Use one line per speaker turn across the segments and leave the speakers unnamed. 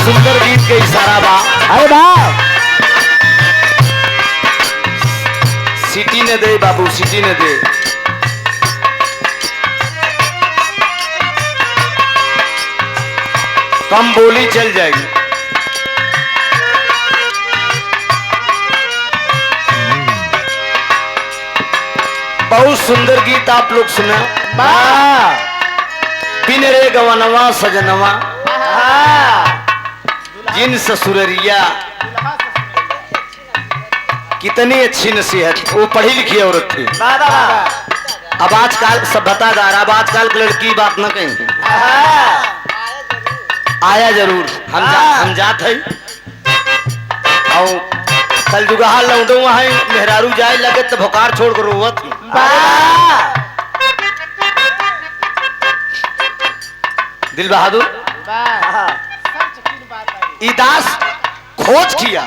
सुंदर गीत के इशारा बा।
अरे वाह
सिटी ने दे बाबू, सिटी ने दे। कम बोली चल जाएगी। बहुत सुंदर गीत आप लोग सुना। बिन रे गवनवा सजनवा जिन ससुररिया, कितनी अच्छी नसीहत। वो पढ़ी लिखी औरत थी। अब आजकल सभ्यतादार, अब आजकल की लड़की बात न कहेंगे। आया जरूर हम जात है और कल जुगाहा लौटो वहां मेहरारू जाए लगे तो भोकार छोड़ कर रोवत। दिल बहादुर इदास खोज किया।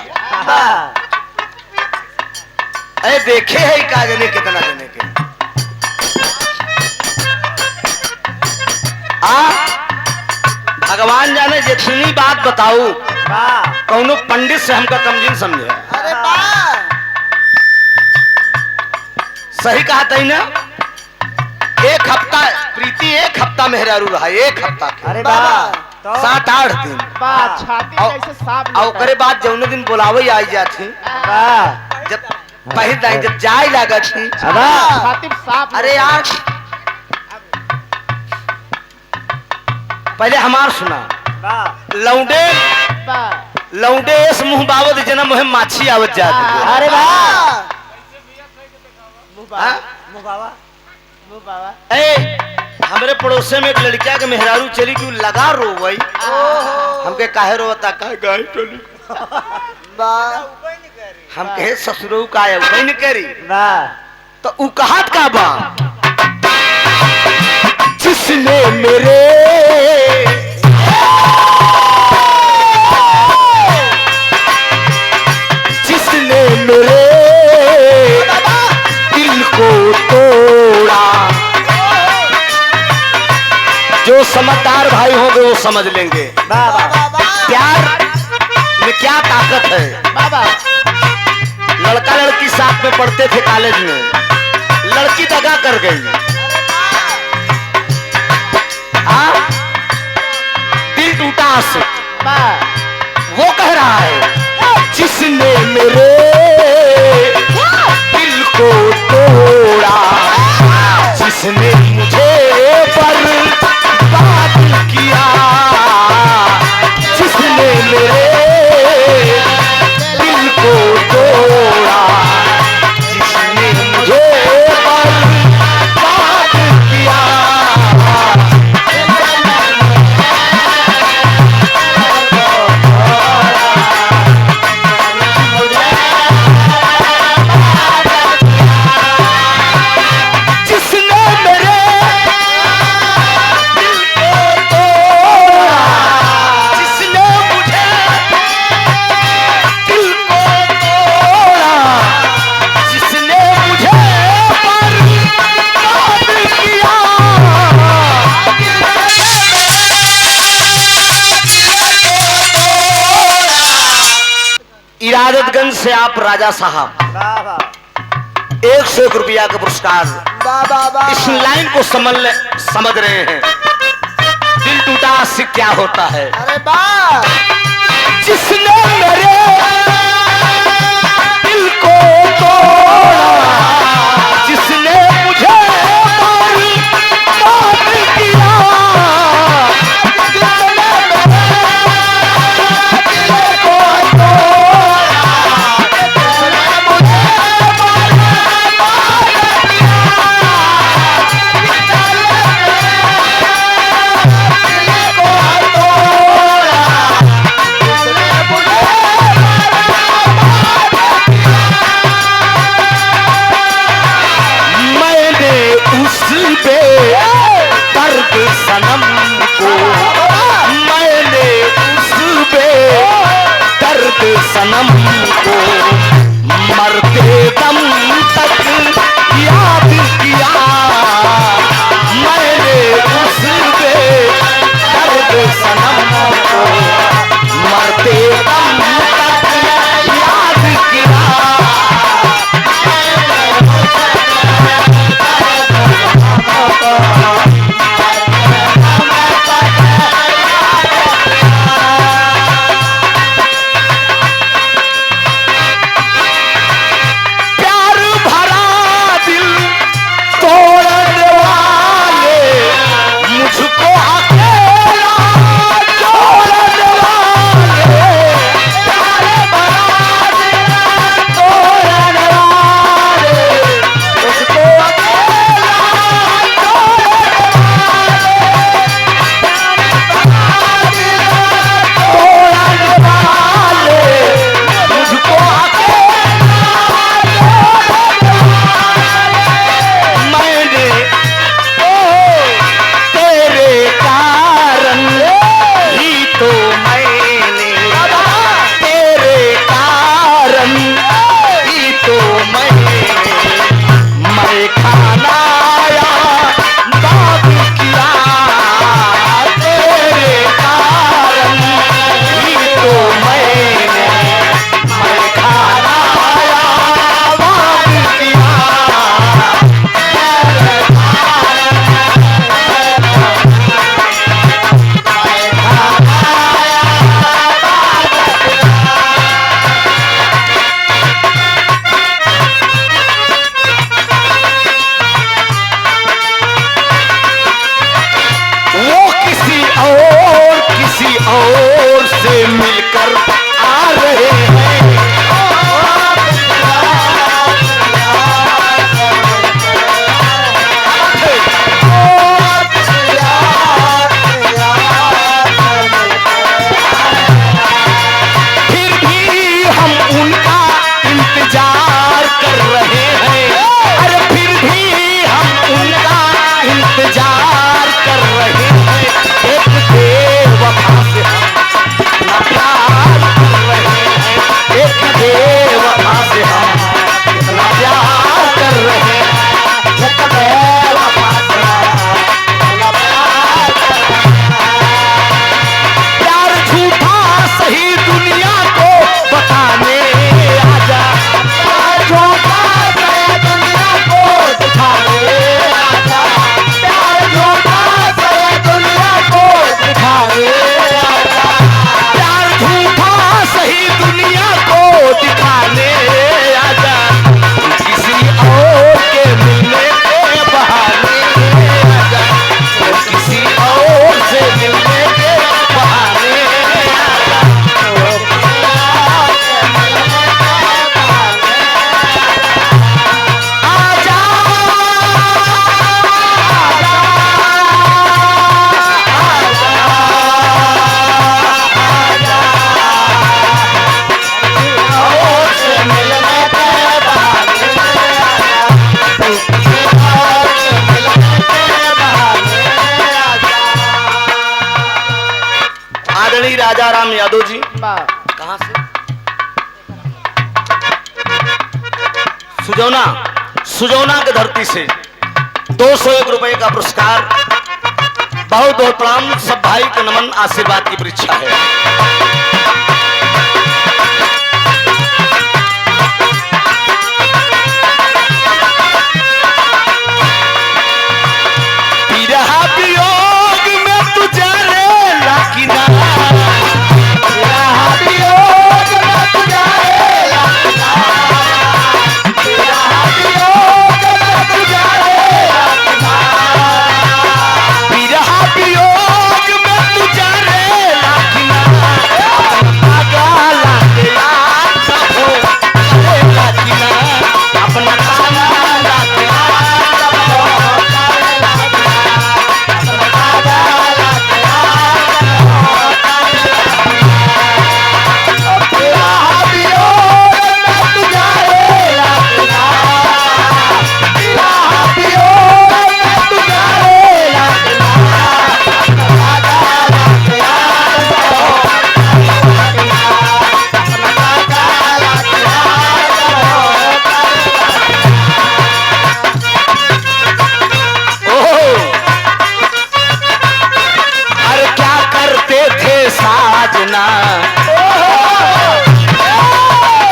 अरे देखे है का जने कितना जने के भगवान जाने जितनी बात बताऊ कौनो पंडित से हमका कमजिन समझे।
अरे
सही कहा था ना। एक हफ्ता प्रीति, एक हफ्ता मेहरारू रहा, एक हफ्ता।
अरे वाह
7-8 दिन और करे बाद जौने दिन बुलावे आई जाती, जब पहले जब जाए लगा थी। अरे यार पहले हमार सुना। लौंडे लौंडे इस मुंह बावत जना मुहे माछी आवत जाती।
अरे वाह
हमारे पड़ोसे में एक लड़किया के मेहरारू चली क्यों लगा रो वही। हमके काहे रोता का गाय चली। हम कहे ससुरो का है वही न करी। तो उ कहत का बा जिसने मेरे दिल को तोड़ा। जो समझदार भाई होंगे वो समझ लेंगे प्यार में क्या ताकत है। लड़का लड़की साथ में पढ़ते थे कॉलेज में, लड़की दगा कर गई। हाँ दिल टूटा आंसू। वो कह रहा है जिसने मेरे दिल को तोड़ा, जिसने मुझे बर्बाद किया, जिसने मेरे दिल को तोड़ा, जिसने मुझे बर्बाद किया। इरादतगंज से आप राजा साहब 101 रुपया का पुरस्कार। इस लाइन को समझ रहे हैं दिल टूटा से क्या होता है।
अरे वाह
जिसने मेरे दिल को तोड़ा, जिसने मुझे बर्बाद किया, सनम को मैंने उस पे दर्द सनम को मरते दम तक याद किया। मैंने उस पे दर्द सनम को आदरणीय राजा राम यादव जी कहां से? सुजौना की धरती से 201 रुपए का पुरस्कार। बहुत बहुत प्रणाम, सब भाई का नमन, आशीर्वाद की परीक्षा है।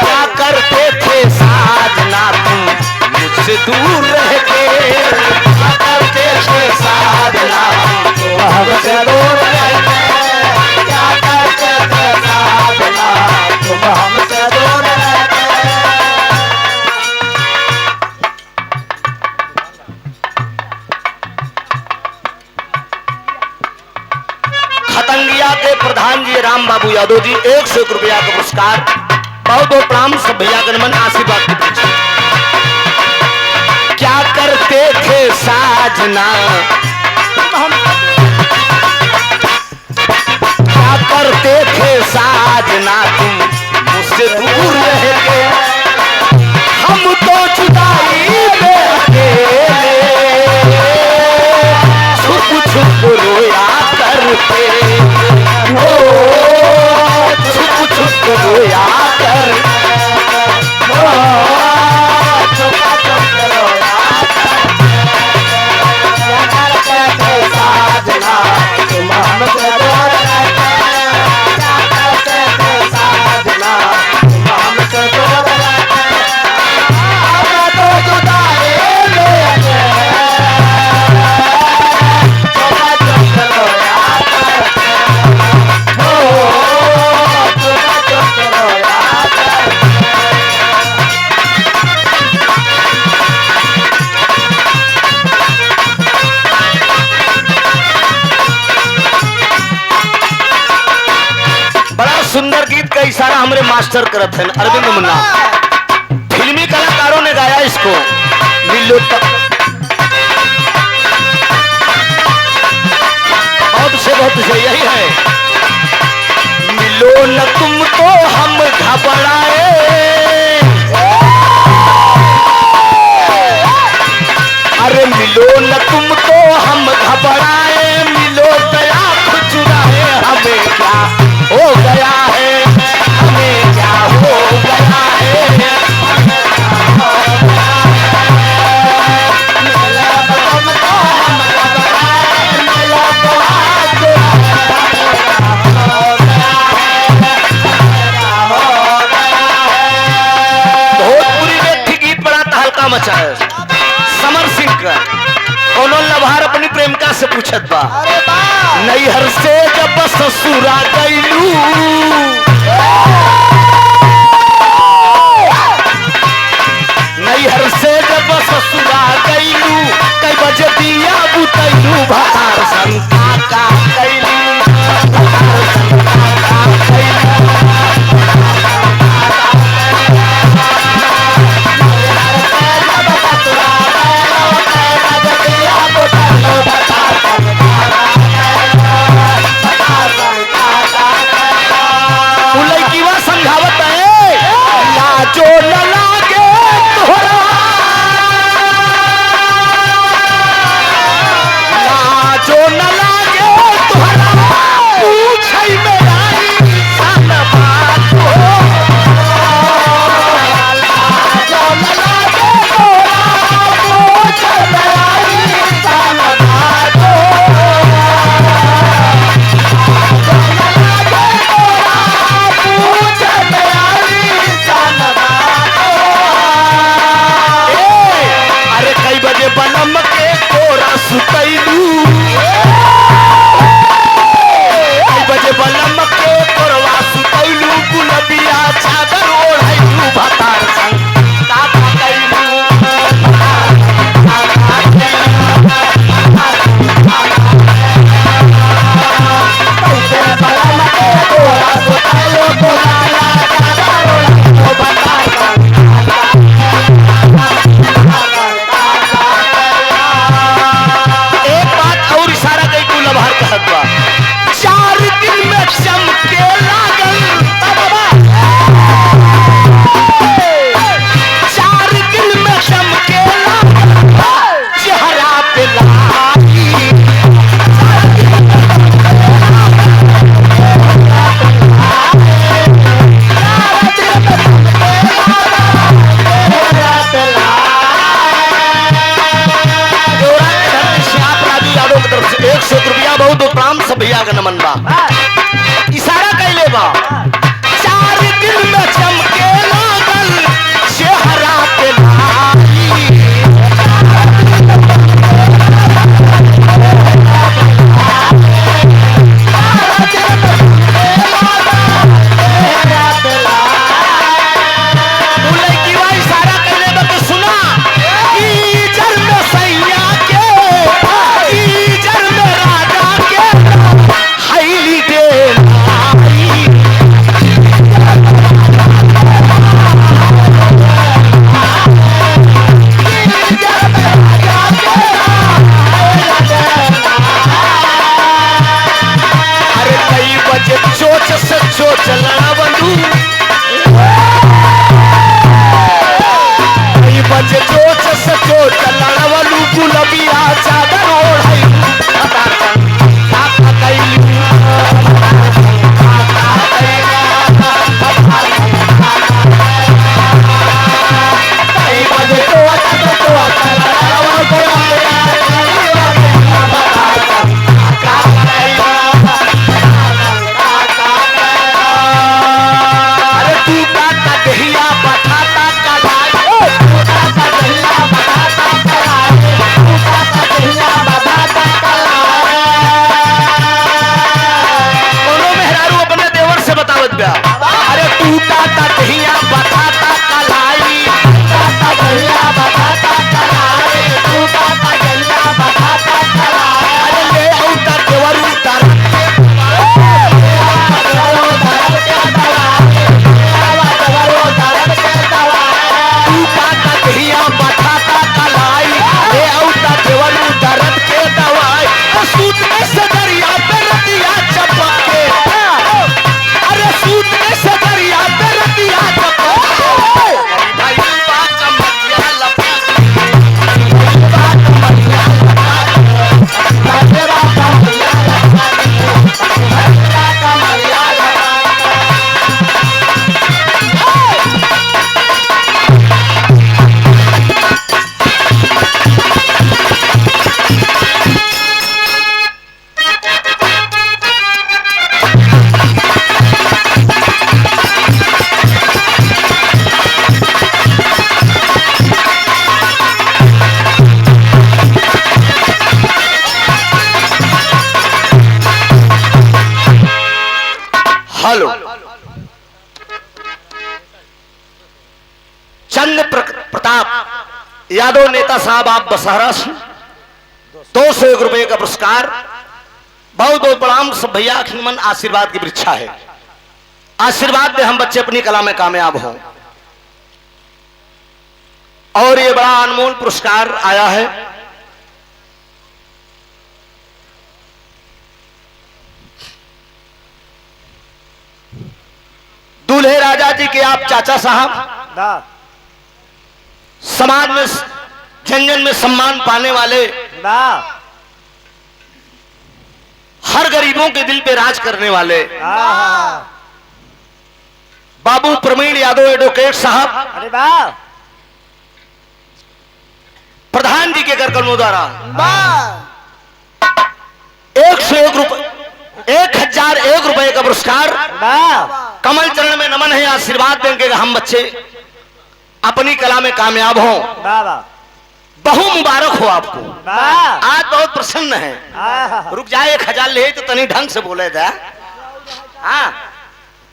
क्या करते थे साजना तुम मुझसे दूर रह के? क्या करते थे साजना तुम हमसे दूर रह के? क्या करते थे साजना तुम हमसे दूर रह के? खतंगिया के प्रधान जी राम बाबू यादव जी 101 रुपया का पुरस्कार। बहुत बहुत प्रणाम, सब भैया का नमन, आशीर्वाद की परीक्षा। क्या करते थे साजना क्या करते थे साजना तुम मुझसे दूर रह के? हम तो जुदाई में अकेले छुप छुप रोया करते हो, छुप छुप रोया करते हो, छुप छुप रोया करते साजना तुम हमसे दूर रह के? क्या करते थे साजना तुम हमसे दूर रह के? हम तो जुदाई में अकेले सुंदर गीत का इशारा हमारे मास्टर करत हैं अरविंद मुन्ना। फिल्मी कलाकारों ने गाया इसको। मिलो तक बहुत से यही है। मिलो न तुम तो हम घबराए, अरे मिलो न तुम तो हम घबराए, मिलो दया खुचुराए, हमें क्या हो गया है, हमें क्या हो गया है, भोजपुरी में एक गीत बड़ा तहलका मचा है समर सिंह का। कोनो लभार अपनी प्रेमिका से पूछत बा, नैहर से जब ससुरा गईलू, नैहर से जब ससुरा गईलू, कई बजे दिया बुतैलू, भतार संता का गईलू, भतार संता का गईलू। समझावत है लाजो न लागे तोहरा, लाजो न लागे तोहरा, पूछई में इशारा कैले बा 4 दिन में चमके लागल चेहरा पे लाई हेलो चंद्र प्रताप यादव नेता साहब, आप बसहरा से 201 रुपए का पुरस्कार। बहुत बहुत प्रणाम सब भैया। खिमन आशीर्वाद की वृक्षा है, आशीर्वाद दे हम बच्चे अपनी कला में कामयाब हों। और ये बड़ा अनमोल पुरस्कार आया है दूल्हे राजा जी के आप चाचा साहब, समाज में जन जन में सम्मान पाने वाले, हर गरीबों के दिल पे राज करने वाले बाबू प्रवीण यादव एडवोकेट साहब,
अरे वाह,
प्रधान जी के कर कलमों द्वारा 101 रुपए 1001 रुपए का पुरस्कार। कमल चरण में नमन है, आशीर्वाद देंगे कि हम बच्चे अपनी कला में कामयाब हों। बहु मुबारक हो आपको, आज बहुत प्रसन्न है। रुक जाए, 1000 ले तो तनी ढंग से बोले था। हाँ,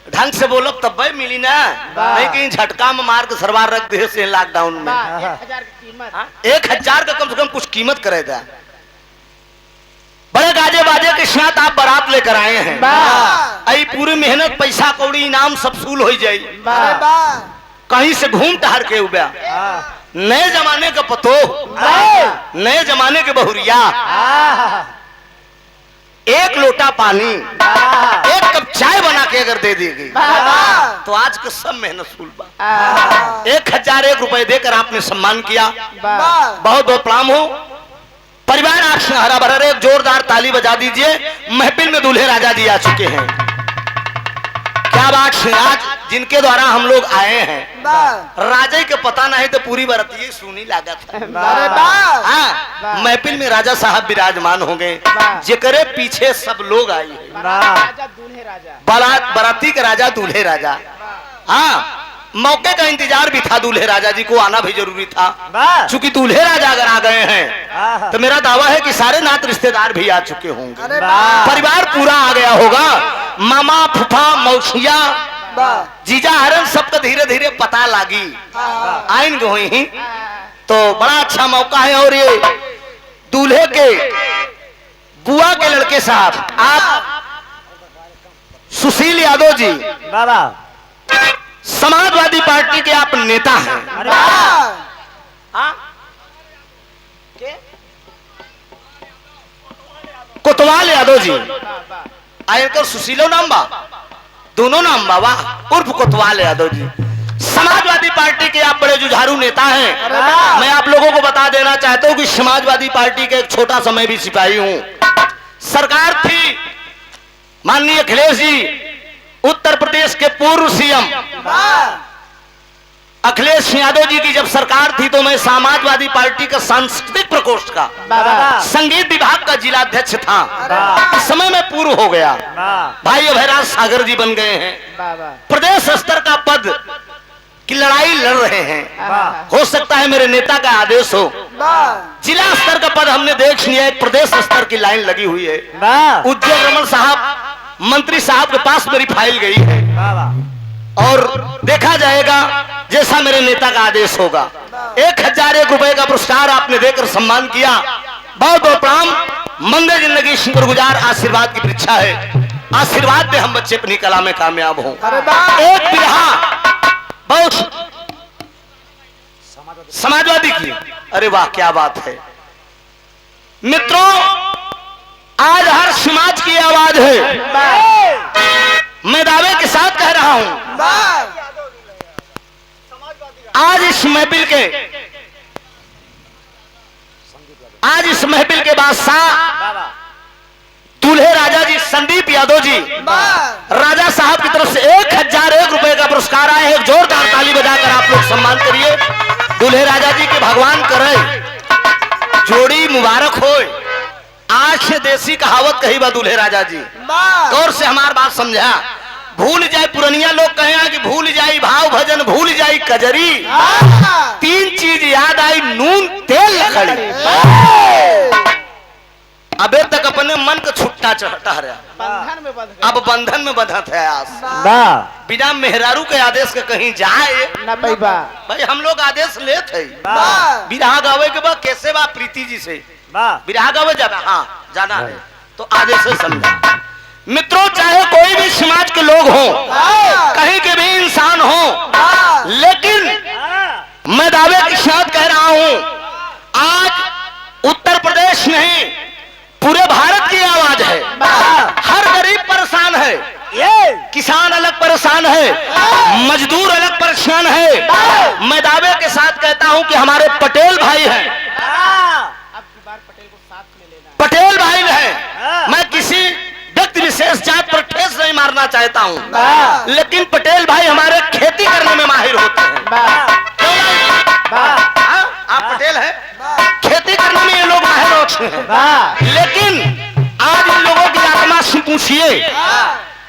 ढंग से बोलो तब भाई मिली ना, नहीं कहीं झटका में मार के सरवार रख दे से लॉकडाउन में। 1000 का कम से कम कुछ कीमत करे था। बड़े गाजे बाजे के साथ आप बारात लेकर आए हैं, आई पूरी मेहनत पैसा कौड़ी इनाम सब सूल हो जाये। कहीं से घूम टहर के उबा, नए जमाने का पतो, नए जमाने के बहुरिया, 1 लोटा पानी 1 कप चाय बना के अगर दे देगी तो आज का सब मेहनत सूल बा। 1001 रुपए देकर आपने सम्मान किया, बहुत बहुत प्रणाम हो। परिवार आपसे हरा भरा रहे, एक जोरदार ताली बजा दीजिए। महफिल में दूल्हे राजा जी आ चुके हैं। क्या बात है, आज जिनके द्वारा हम लोग आए हैं,
वाह
राजा के पता नहीं तो पूरी बरतिये सुनी लागत है।
अरे वाह
हाँ, महफिल में राजा साहब विराजमान होंगे, जेकरे पीछे सब लोग आई है। बारात बाराती के राजा दूल्हे राजा। हाँ, मौके का इंतजार भी था, दूल्हे राजा जी को आना भी जरूरी था। चूंकि दूल्हे राजा अगर आ गए हैं तो मेरा दावा है कि सारे नात रिश्तेदार भी आ चुके होंगे,
अरे वाह
परिवार पूरा आ गया होगा। मामा फूफा मौसिया
वाह
जीजा हरन सबको धीरे धीरे पता लागी आइन गई ही, तो बड़ा अच्छा मौका है। और ये दूल्हे के बुआ के लड़के साहब आप सुशील यादव जी, समाजवादी पार्टी के आप नेता हैं।
वाह
कोतवाल यादव जी आयकर सुशीलो नाम बा, दोनों नाम बाबा उर्फ कोतवाल यादव जी। समाजवादी पार्टी के आप बड़े जुझारू नेता हैं। मैं आप लोगों को बता देना चाहता हूं कि समाजवादी पार्टी के एक छोटा सा मैं भी सिपाही हूं। सरकार थी माननीय अखिलेश जी, उत्तर प्रदेश के पूर्व सीएम अखिलेश यादव जी की जब सरकार थी तो मैं समाजवादी पार्टी का सांस्कृतिक प्रकोष्ठ का संगीत विभाग का जिलाध्यक्ष था। इस समय में पूर्व हो गया, भाई अभयराज सागर जी बन गए हैं, प्रदेश स्तर का पद की लड़ाई लड़ रहे हैं। हो सकता है मेरे नेता का आदेश हो, जिला स्तर का पद हमने देख लिया, एक प्रदेश स्तर की लाइन लगी हुई है। उज्जवल रमन साहब मंत्री साहब के पास मेरी फाइल गई है और देखा जाएगा जैसा मेरे नेता का आदेश होगा। 1001 रुपए का पुरस्कार आपने देकर सम्मान किया, बहुत बहुत प्रणाम। मंदिर जिंदगी शुक्रगुजार, आशीर्वाद की परीक्षा है, आशीर्वाद दे हम बच्चे अपनी कला में कामयाब हों। एक बिरहा बहुत समाजवादी की, अरे वाह क्या बात है मित्रों, आज हर समाज की आवाज है। मैं दावे के साथ कह रहा हूं, आज इस महफिल के बादशाह दूल्हे राजा जी संदीप यादव जी, राजा साहब की तरफ से 1001 रुपए का पुरस्कार आए हैं। जोरदार ताली बजाकर आप लोग सम्मान करिए। दूल्हे राजा जी के भगवान करे जोड़ी मुबारक हो। आज से देसी कहावत कही बा दूल्हे राजा जी, गौर से हमार बात समझा। भूल जाए पुरनिया लोग कहे कि भूल जाई भाव भजन, भूल जाई कजरी, 3 चीज याद आई, नून तेल लकड़ी। अबे तक अपने मन को छुट्टा चढ़ता रहा, अब बंधन में बंधा थे आस। बिना मेहरारू के आदेश के कहीं जाए ना भाई, हम लोग आदेश ले थे बिरहा गावे के बाद कैसे बा प्रीति जी से बिरहा गावे जाना, हाँ जाना है तो आदेश से समझा। मित्रों, चाहे कोई भी समाज के लोग हो, कहीं के भी इंसान हो, लेकिन मैं दावे के साथ कह रहा हूं, आज उत्तर प्रदेश नहीं पूरे भारत की आवाज है। हर गरीब परेशान है, किसान अलग परेशान है, मजदूर अलग परेशान है। मैं दावे के साथ कहता हूं कि हमारे पटेल भाई हैं, पटेल भाई हैं। मैं किसी व्यक्ति विशेष जात पर ठेस नहीं मारना चाहता हूं, लेकिन पटेल भाई हमारे खेती करने में माहिर होते हैं। आप पटेल हैं, खेती करने में ये लोग माहिर होते हैं। लेकिन आज इन लोगों की आत्मा से पूछिए,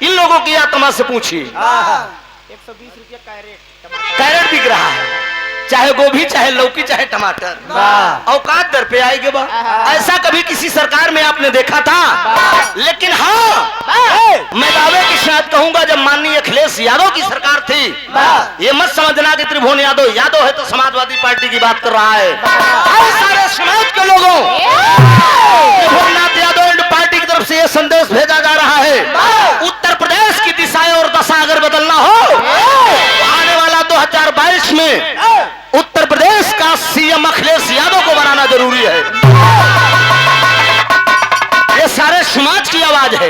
इन लोगों की आत्मा से पूछिए,
120 रुपया
कैरेट बिक रहा है, चाहे गोभी चाहे लौकी चाहे टमाटर, औकात दर पे आएगी बा। ऐसा कभी किसी सरकार में आपने देखा था? लेकिन हाँ, मैं दावे के साथ कहूंगा, जब माननीय अखिलेश यादव की सरकार थी, ये मत समझना कि त्रिभुवन यादव यादव है तो समाजवादी पार्टी की बात कर रहा है। सारे समाज के लोगों त्रिभुवननाथ यादव एंड पार्टी की तरफ से यह संदेश भेजा जा रहा है, उत्तर प्रदेश की दिशाएं और दशा अगर बदलना हो, आने वाला 2022 में उत्तर प्रदेश का सीएम अखिलेश यादव को बनाना जरूरी है। ये सारे समाज की आवाज है,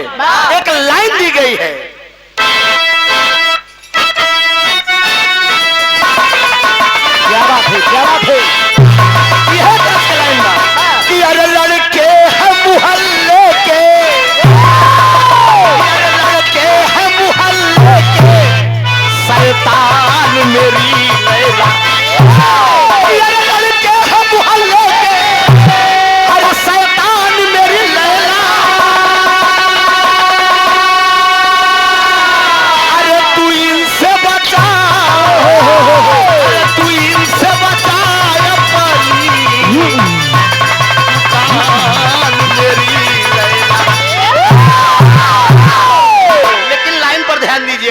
एक लाइन दी गई है। क्या बात है, क्या बात है, यह कैसे लाइन बा कि अरे लड़के हम मोहल्ले के, अरे लड़के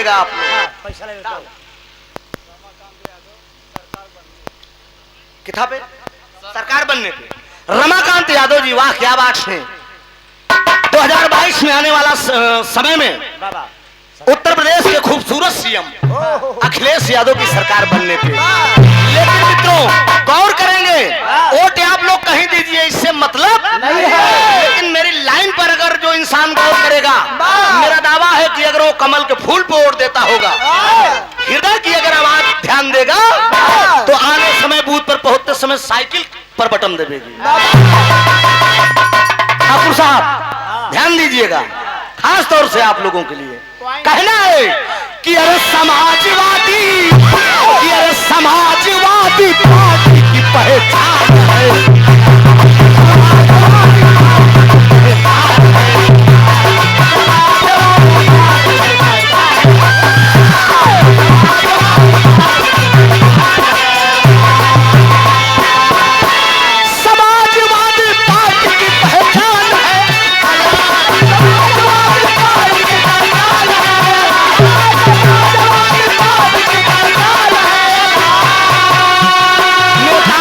लीजिएगा आप लोग।
पैसा ले लो।
किथा पे? सरकार बनने पे। रमाकांत यादव जी, वाह क्या बात है। 2022 में आने वाला समय में
बाबा
उत्तर प्रदेश के खूबसूरत सीएम अखिलेश यादव की सरकार बनने पे। लेकिन मित्रों गौर करेंगे, वोट आप लोग कहीं दीजिए, इससे मतलब
नहीं है।
लेकिन मेरी लाइन पर अगर जो इंसान गौर करेगा, मेरा दावा है कि अगर वो कमल के फूल पे वोट देता होगा, हृदय की अगर आवाज ध्यान देगा, तो आने समय बूथ पर पहुंचते समय साइकिल पर बटन दबेगी। ठाकुर साहब ध्यान दीजिएगा, खास तौर से आप लोगों के लिए कहना है कि अरे समाजवादी, कि अरे समाजवादी पार्टी की पहचान है। समाजवादी पार्टी की पहचान है। नेता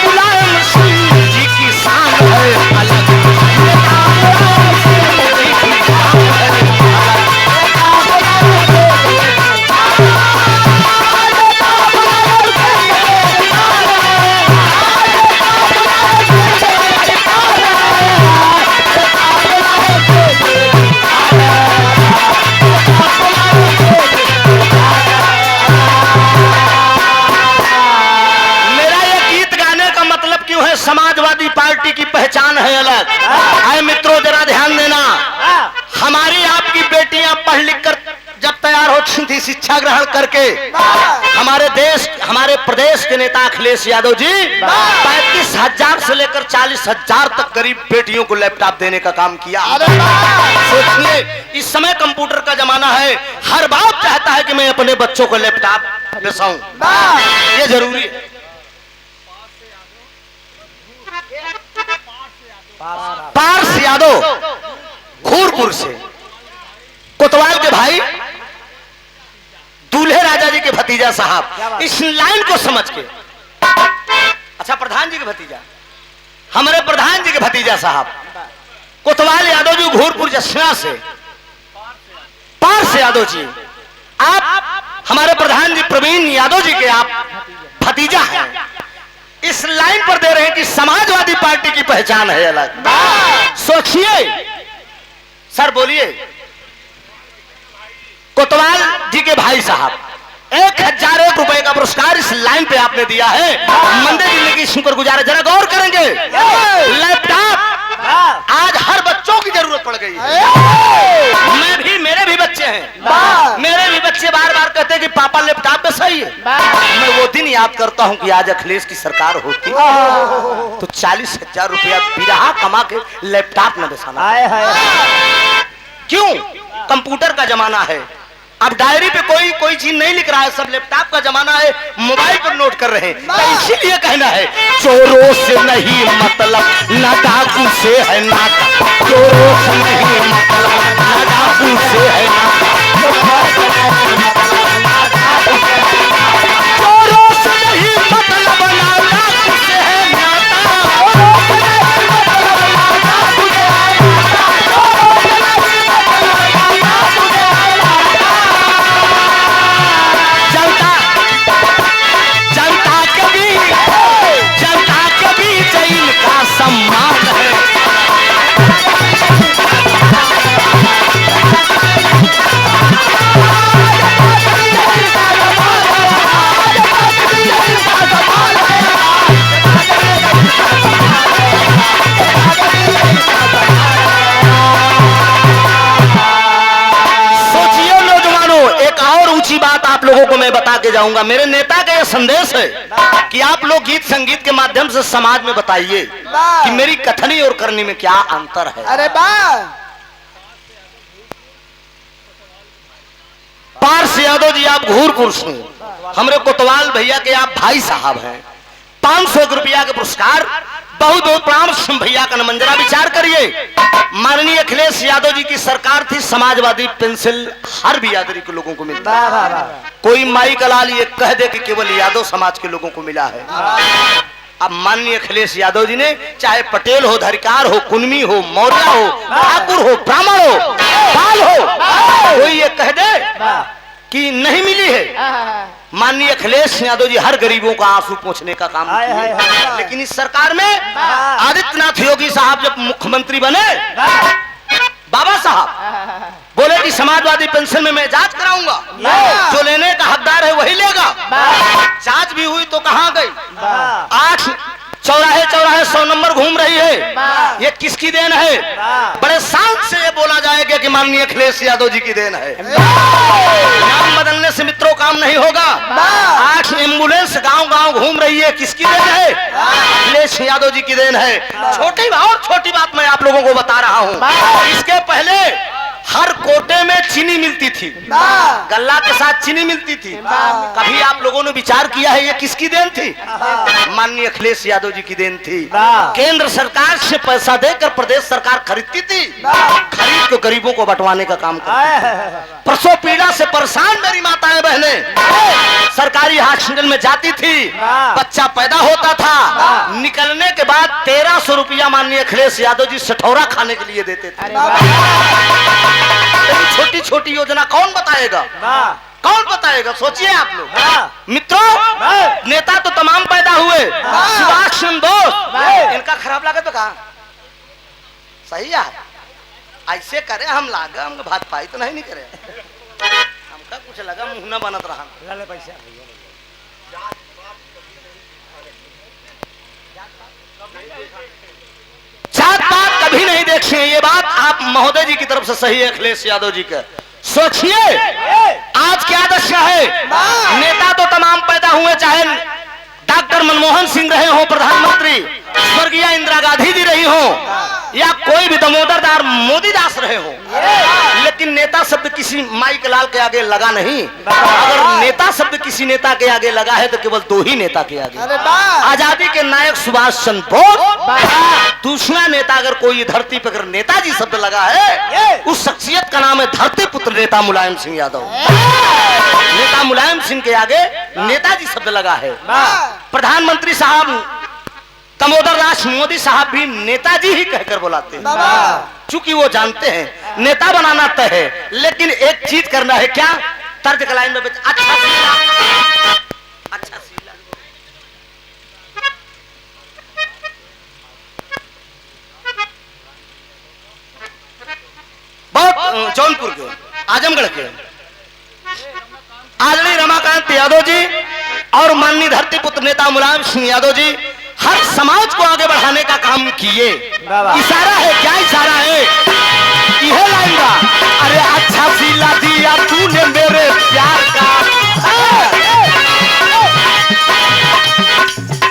मुलायम सिंह जी की शान है अलग। नेता मुलायम सिंह जी की शान है मेरा ये गीत गाने का मतलब क्यों है? समाजवादी पार्टी की पहचान है अलग। आए मित्रों जरा ध्यान देना, हमारी आपकी बेटियां पढ़ लिख कर जब तैयार होती थी शिक्षा ग्रहण करके, हमारे देश हमारे प्रदेश के नेता अखिलेश यादव जी 35,000 से लेकर 40,000 तक गरीब बेटियों को लैपटॉप देने का काम किया। सोचिए इस समय कंप्यूटर का जमाना है, हर बाप चाहता है कि मैं अपने बच्चों को लैपटॉप दिलाऊं, ये जरूरी है। पार्स यादव घूरपुर से, कोतवाल के भाई दूल्हे राजा जी के भतीजा साहब, इस लाइन को समझ के, अच्छा प्रधान जी के भतीजा, हमारे प्रधान जी के भतीजा साहब कोतवाल यादव जी घूरपुर जसना से, पार्स यादव जी आप हमारे प्रधान जी प्रवीण यादव जी के आप भतीजा हैं। इस लाइन पर दे रहे हैं कि समाजवादी पार्टी की पहचान है अलग। सोचिए सर, बोलिए। कोतवाल जी के भाई साहब 1,001 रुपए का पुरस्कार इस लाइन पे आपने दिया है। मंदिर जिंदगी शुक्र गुजार है। जरा गौर करेंगे, लैपटॉप आज हर बच्चों की जरूरत पड़ गई है। मेरे भी बच्चे हैं, मेरे भी बच्चे बार बार कहते हैं कि पापा लैपटॉप में सही है। मैं वो दिन याद करता हूं कि आज अखिलेश की सरकार होती तो 40,000 रुपया बिरहा कमा के लैपटॉप न बेसाना। क्यों? कंप्यूटर का जमाना है, अब डायरी पे कोई चीज नहीं लिख रहा है, सब लैपटॉप का जमाना है, मोबाइल पर नोट कर रहे हैं। तो इसीलिए कहना है चोरों से नहीं मतलब, न डाकू से है नाता। चोरों से नहीं मतलब, न डाकू से है नाता। चोरों से नहीं मतलब, न डाकू से है नाता। जनता के बीच इनका सम्मान है। सोचिए नौजवानों, एक और ऊंची बात आप लोगों को मैं बता के जाऊंगा। मेरे नेता का यह संदेश है कि आप लोग गीत संगीत के माध्यम से समाज में बताइए कि मेरी कथनी और करनी में क्या अंतर है।
अरे वाह,
पार्स यादव जी आप घूरपुर से, हमारे कोतवाल भैया के आप भाई साहब हैं। 500 रुपया के पुरस्कार बहुत बहुत प्रणाम भैया का नमन। जरा विचार करिए, माननीय अखिलेश यादव जी की सरकार थी, समाजवादी पेंसिल हर बिरादरी के लोगों को मिलता है। कोई माई का लाल ये कह दे कि केवल यादव समाज के लोगों को मिला है। अब माननीय अखिलेश यादव जी ने चाहे पटेल हो, धरिकार हो, कुनमी हो, मौर्य हो, ठाकुर हो, ब्राह्मण हो, पाल हो, कोई ये कह दे कि नहीं मिली है। माननीय अखिलेश यादव जी हर गरीबों का आंसू पोंछने का काम किए। लेकिन इस सरकार में आदित्यनाथ योगी साहब जब मुख्यमंत्री बने, बाबा साहब बोले कि समाजवादी पेंशन में मैं जांच कराऊंगा, जो लेने का हकदार है वही लेगा। जांच भी हुई तो कहां गई? 8 चौराहे 100 नंबर घूम रही है। ये किसकी देन है? बड़े शान से ये बोला जाएगा कि माननीय अखिलेश यादव जी की देन है। नाम बदलने से मित्रों काम नहीं होगा। 8 एम्बुलेंस गांव-गांव घूम रही है, किसकी देन है? अखिलेश यादव जी की देन है। छोटी बात मैं आप लोगों को बता रहा हूँ। इसके पहले हर कोटे में चीनी मिलती थी, गल्ला के साथ चीनी मिलती थी। कभी आप लोगों ने विचार किया है ये किसकी देन थी? माननीय अखिलेश यादव जी की देन थी। केंद्र सरकार से पैसा देकर प्रदेश सरकार खरीदती थी, खरीद के गरीबों को बंटवाने का काम करती। प्रसव पीड़ा से परेशान मेरी माताएं बहनें सरकारी हॉस्पिटल में जाती थी, बच्चा पैदा होता था, निकलने के बाद 1300 रुपया माननीय अखिलेश यादव जी सठौरा खाने के लिए देते थे। छोटी छोटी योजना कौन बताएगा? कौन बताएगा? सोचिए आप लोग। मित्रों, नेता तो तमाम पैदा हुए, सुभाष चंद्र बोस, इनका खराब लगा तो कहा सही है। ऐसे करे हम लागा, हम भात पाई तो नहीं करे, हमका कुछ लगा मुंह न बनत रहा। जात पात कभी नहीं देखे, ये बात आप महोदय जी की तरफ से सही है। अखिलेश यादव जी का सोचिए आज क्या दशा है। नेता तो तमाम पैदा हुए, चाहे डॉक्टर मनमोहन सिंह रहे हो प्रधानमंत्री, स्वर्गीय इंदिरा गांधी जी रही हो, या कोई भी दामोदर दास मोदी दास रहे हो, लेकिन नेता शब्द किसी माई के लाल के आगे लगा नहीं। अगर नेता शब्द किसी नेता के आगे लगा है तो केवल 2 ही नेता के आगे, आजादी के नायक सुभाष चंद्र बोस। दूसरा नेता अगर कोई धरती पर अगर नेताजी शब्द लगा है, उस शख्सियत का नाम है धरती पुत्र नेता मुलायम सिंह यादव। नेता मुलायम सिंह के आगे नेताजी शब्द लगा है। प्रधानमंत्री साहब दामोदर दास मोदी साहब भी नेताजी ही कहकर बुलाते हैं, चूंकि वो जानते हैं नेता बनाना तय है, लेकिन एक चीज करना है। क्या? तर्ज का लाइन में अच्छा सीला, अच्छा सीला। बहुत जौनपुर के, आजमगढ़ के आदरणीय रमाकांत यादव जी और माननीय धरती पुत्र नेता मुलायम सिंह यादव जी हर समाज को आगे बढ़ाने का काम किए। इशारा है, क्या इशारा है? यह लाइन का, अरे अच्छा सीला दिया तूने मेरे प्यार का,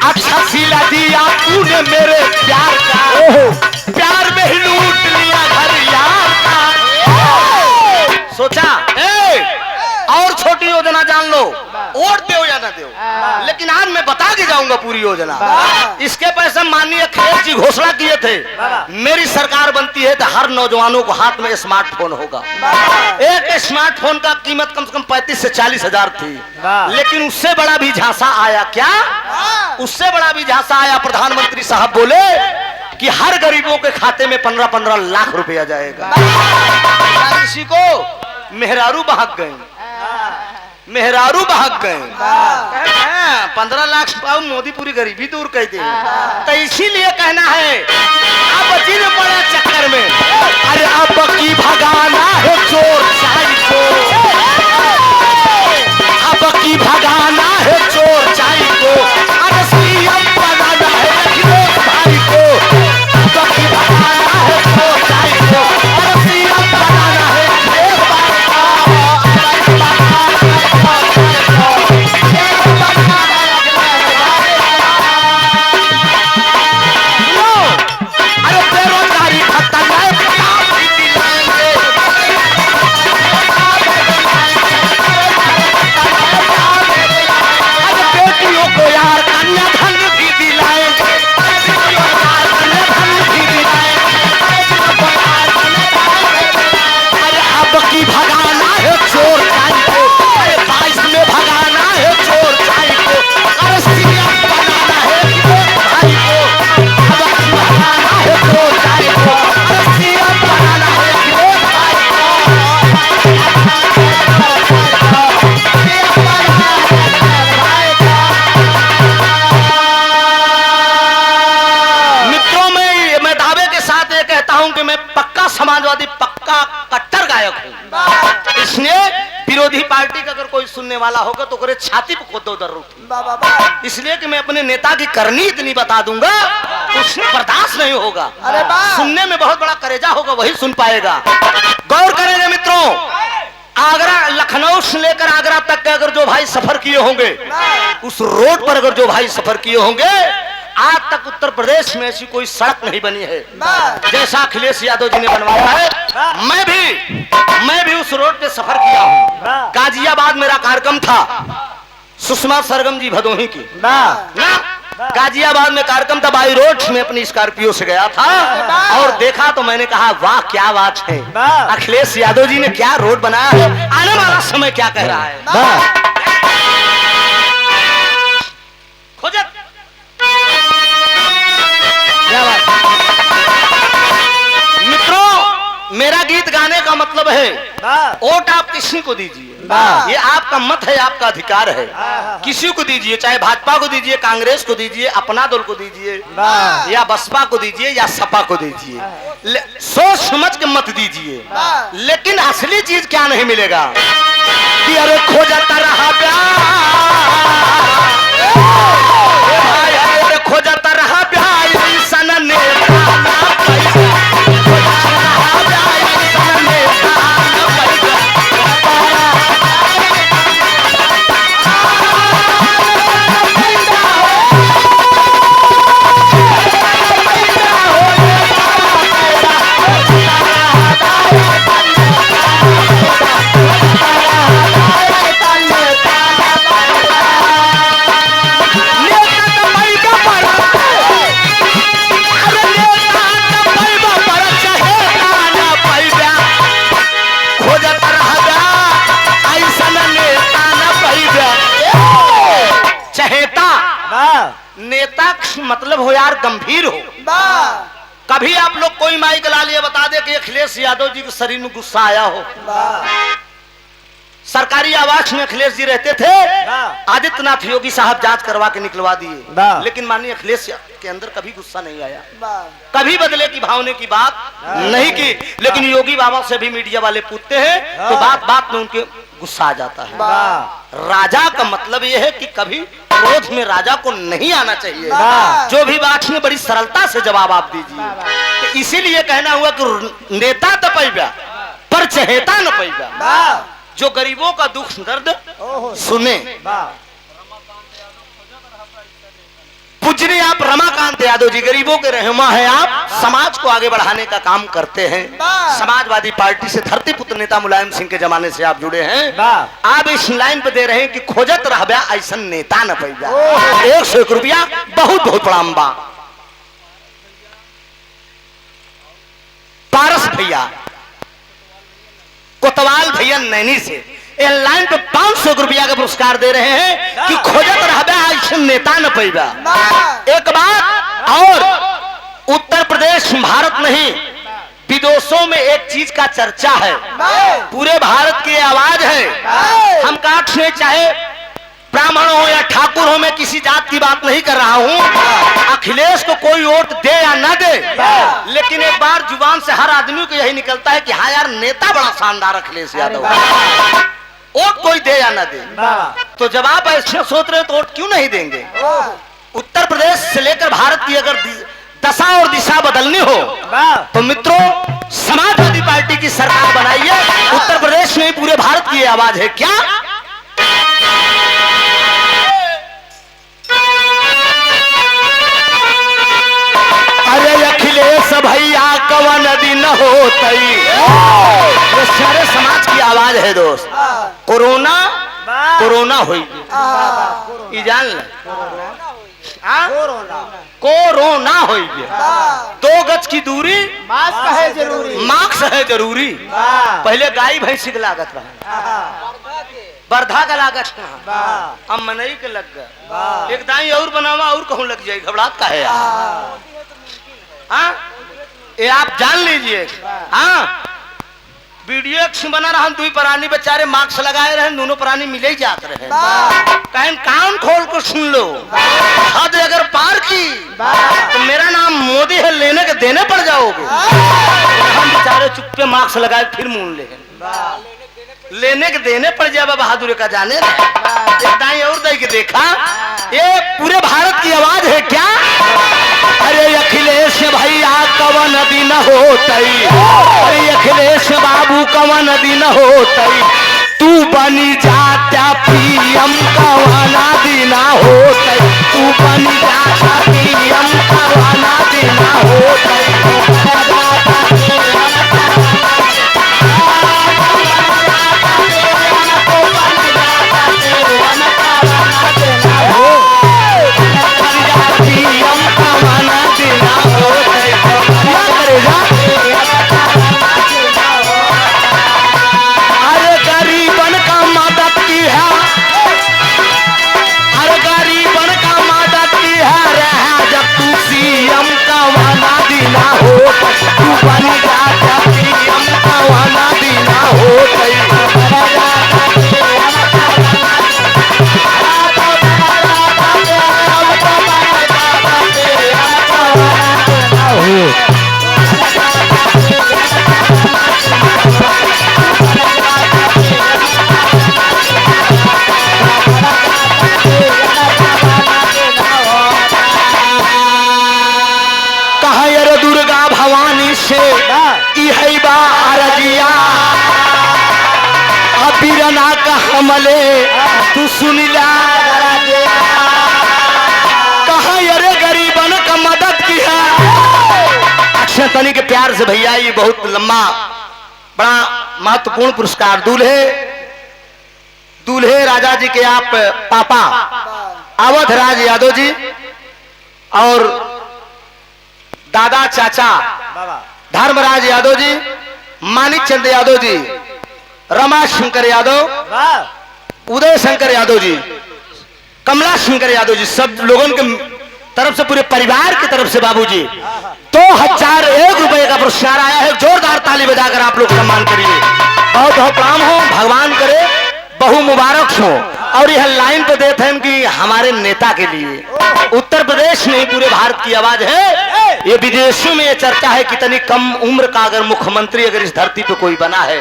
अच्छा सीला दिया तूने मेरे प्यार का, प्यार में ही लूट लिया घर यार का। सोचा और छोटी योजना जान लो, वोट दो या ना दो, लेकिन आज मैं बता के जाऊंगा पूरी योजना। इसके पैसे माननीय अखिलेश जी घोषणा किए थे, मेरी सरकार बनती है तो हर नौजवानों को हाथ में स्मार्टफोन होगा। एक स्मार्टफोन का कीमत कम से कम 35 से 40 हजार थी, लेकिन उससे बड़ा भी झांसा आया। क्या? उससे बड़ा भी झांसा आया। प्रधानमंत्री साहब बोले कि हर गरीबों के खाते में 15-15 लाख रुपया जाएगा। किसी को मेहरारू बहक गए, मेहरारू बहक गए, 15 लाख पाओ मोदी पूरी गरीबी दूर कर दे। तो इसीलिए कहना है अब जिन बड़े चक्कर में, अरे अब की भगाना है चोर चाई को, अब की भगाना है चोर चाई को, अरे सीएम बनाना है अखिलेश भाई को, अब की भगाना है चोर चाई को, अरे सीएम बनाना है अखिलेश भाई को। अरे बेरोजगारी खत्म है, अब की भगाना है चोर चाई को, अरे 22 में भगाना है चोर चाई को, अरे सीएम बनाना है विनोद भाई को, अब की भगाना है चोर चाई को, अरे सीएम बनाना है विनोद भाई को, सीएम बनाना है विनोद भाई को। मित्रों, मैं दावे के साथ ये कहता हूं कि मैं पक्का समाजवादी, पक्का कट्टर गायक हूं। इसलिए विरोधी पार्टी का अगर कोई सुनने वाला होगा तो करे छाती पे खोदो जरूर, इसलिए कि मैं अपने नेता की करनी इतनी बता दूंगा उससे बर्दाश्त नहीं होगा।
अरे वाह!
सुनने में बहुत बड़ा करेजा होगा, वही सुन पाएगा। गौर करेंगे मित्रों, आगरा, लखनऊ से लेकर आगरा तक के अगर जो भाई सफर किए होंगे, उस रोड पर अगर जो भाई सफर किए होंगे, आज तक उत्तर प्रदेश में ऐसी कोई सड़क नहीं बनी है जैसा अखिलेश यादव जी ने बनवाया है। मैं भी उस रोड पे सफर किया हूँ। गाजियाबाद मेरा कार्यक्रम था, सुषमा सरगम जी भदोही की ना, गाजियाबाद में कार्यक्रम था। बाई रोड में अपनी स्कॉर्पियो से गया था और देखा तो मैंने कहा वाह क्या बात है, अखिलेश यादव जी ने क्या रोड बनाया है, आने वाला समय क्या कह रहा है। खोजत मित्रों, मेरा गीत गाने का मतलब है वोट आप किसी को दीजिए, ये आपका मत है, आपका अधिकार है। किसी को दीजिए, चाहे भाजपा को दीजिए, कांग्रेस को दीजिए, अपना दल को दीजिए, या बसपा को दीजिए, या सपा को दीजिए, सोच समझ के मत दीजिए। लेकिन असली चीज क्या नहीं मिलेगा कि अरे खोजता रहा प्यार, खोजता रहा प्यार, सन नेता ना पैसा, खोजता रहा प्यार, सन नेता ना पैसा। नेता मतलब हो यार गंभीर हो। कभी आप लोग कोई माइक ला लिए बता दे कि अखिलेश यादव जी के शरीर में गुस्सा आया हो। सरकारी आवास में अखिलेश जी रहते थे, आदित्यनाथ योगी साहब जांच करवा के निकलवा दिए, लेकिन माननीय अखिलेश के अंदर कभी गुस्सा नहीं आया, कभी बदले की भावने की बात नहीं की। लेकिन योगी बाबा से भी मीडिया वाले पूछते हैं तो बात बात में उनके गुस्सा आ जाता है। राजा का मतलब यह है कि कभी क्रोध में राजा को नहीं आना चाहिए, जो भी बात है बड़ी सरलता से जवाब आप दीजिए। तो इसीलिए कहना हुआ कि नेता तो पैबा पर चहेता न पैबा, जो गरीबों का दुख दर्द सुने। पूजनीय आप रमाकांत यादव जी गरीबों के रहनुमा हैं, आप समाज को आगे बढ़ाने का काम करते हैं। समाजवादी पार्टी से धरती पुत्र नेता मुलायम सिंह के जमाने से आप जुड़े हैं। आप इस लाइन पे दे रहे हैं कि खोजत रहबा ऐसा नेता न पैबा। 101 रुपया बहुत बहुत प्रणाम बा। पारस भैया, कोतवाल भैया नैनी से लाइन पे 500 रुपया का पुरस्कार दे रहे हैं कि खोजत रहबा ऐसा नेता न पैबा। एक बात और, उत्तर प्रदेश भारत नहीं विदेशों में एक चीज का चर्चा है, पूरे भारत की आवाज है। हम काट से चाहे ब्राह्मण हो या ठाकुर हो, मैं किसी जात की बात नहीं कर रहा हूं। अखिलेश को कोई वोट दे या ना दे, लेकिन एक बार जुबान से हर आदमी को यही निकलता है कि हाँ यार नेता बड़ा शानदार अखिलेश यादव, वोट कोई दे या ना दे। तो जब आप ऐसे सोच रहे हो तो वोट क्यों नहीं देंगे। उत्तर प्रदेश से लेकर भारत की अगर दशा और दिशा बदलनी हो तो मित्रों समाजवादी पार्टी की सरकार बनाइए। उत्तर प्रदेश में पूरे भारत की आवाज है क्या। अरे अखिलेश भैया कवन दिन होतई, ये सारे समाज की आवाज है दोस्त। कोरोना कोरोना हुई, ये जान ले हाँ?
कोरोना
कोरोना होइए।
वाह
2 गज की दूरी,
मास्क है जरूरी
मास्क है जरूरी।
वाह
पहले गाय भैंसी के लागत रहा, बर्धा का लागत कहाँ,
वाह
अब मनई के लग गए।
वाह
एक दाई और बनावा और कहूँ लग जाए, घबराहट का है यार। हाँ ये आप जान लीजिए। हाँ वीडियो एक्शन बना रहा, 2 प्राणी बेचारे मास्क लगाए रहे, दोनों प्राणी मिले ही जाते रहे। कहीं कान खोल कर सुन लो, हद अगर पार की तो मेरा नाम मोदी है, लेने के देने पड़ जाओगे। हम बेचारे चुप्पे मास्क लगाए फिर मून ले, लेने के देने पड़ जाए। बहादुर का जाने एक दाई और दाई के देखा, ये पूरे भारत की आवाज है क्या? अरे अखिलेश भैया कवन दिन होतई, अरे अखिलेश बाबू कवन दिन होतई, तू बनी जाता पीएम कवना दिन होतई, तू बनी जाता पीएम कवना दिन होतई। अरे गरीबन का मदद की है, अरे गरीबन का मदद की है रहा, जब तू सीएम का वाला दीना हो, तू बन जाता पीएम का वाला दीना हो गई। कहा अरे दुर्गा भवानी से इहै बा अरजिया, अबीरना का हमले तू सुनिला। कहा अरे गरीबन का मदद की है। अक्षय तनी के प्यार से भैया ये बहुत लंबा बड़ा महत्वपूर्ण पुरस्कार, दूल्हे राजा जी के आप पापा अवध राज यादव जी और दादा चाचा धर्मराज यादव जी, मानिक चंद यादव जी, रमा शंकर यादव, उदय शंकर यादव जी, कमला शंकर यादव जी, सब लोगों के तरफ से, पूरे परिवार की तरफ से बाबूजी 2001 रुपए का पुरस्कार आया है। जोरदार ताली बजाकर आप लोग सम्मान करिए। बहुत बहुत प्रणाम हो, भगवान करे बहु मुबारक हो। और यह लाइन पे देते हैं कि हमारे नेता के लिए, उत्तर प्रदेश नहीं पूरे भारत की आवाज है। ये विदेशों में ये चर्चा है कितनी कम उम्र का अगर मुख्यमंत्री अगर इस धरती पे कोई बना है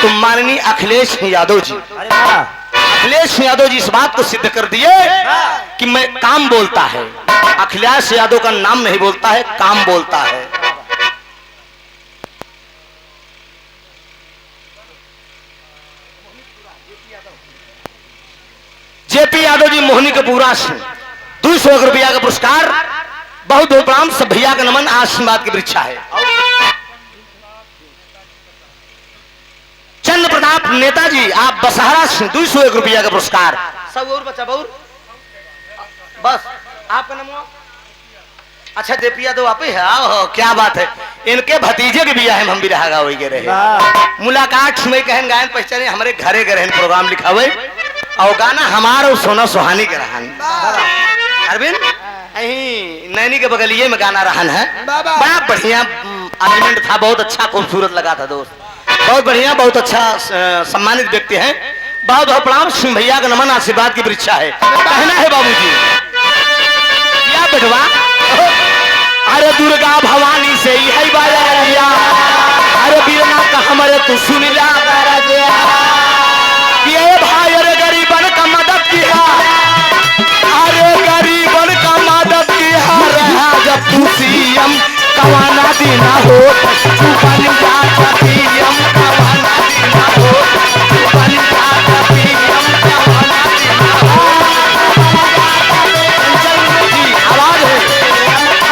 तो माननीय अखिलेश यादव जी। अखिलेश यादव जी इस बात को सिद्ध कर दिए कि मैं काम बोलता है। अखिलेश यादव का नाम नहीं बोलता है, काम बोलता है। जेपी यादव जी मोहनी के पूरा से 200 रुपया का पुरस्कार। बहुत बहुत प्रणाम, सब भैया का नमन, आशीर्वाद की वृक्षा है। चंद्र प्रताप नेताजी आप बसहरा से 201 रुपया का पुरस्कार। सब और बच्चा बहुत बस आपका नाम। अच्छा जेपी यादव आप ही है, आओ क्या बात है। इनके भतीजे के बिया है, हम भी रहा वही के रहे मुलाकात में कहन गायन पहचाने हमारे घरे गए प्रोग्राम लिखा हुए और गाना हमारा और सोना सुहानी के रहन। अरविंद यही नैनी के बगलिए में गाना रहन है, बड़ा बढ़िया अरेंजमेंट था, बहुत अच्छा खूबसूरत लगा था दोस्त, बहुत बढ़िया, बहुत अच्छा सम्मानित व्यक्ति है। बहुत बहुत प्रणाम, सिंह भैया का नमन, आशीर्वाद की वृक्षा है। कहना है बाबूजी क्या बेटवा, अरे दुर्गा भवानी से ही है बाजा, अरे बीरना का हमारे तू सुन जा, ये भाई अरे गरीबन का मदद किया, अरे गरीबन का मदद किया रहा, जब तू सीएम कवाना दीना हो, तू बन जा पीएम कवाना दीना हो, तू बन जा पीएम कवाना दीना हो। आवाज है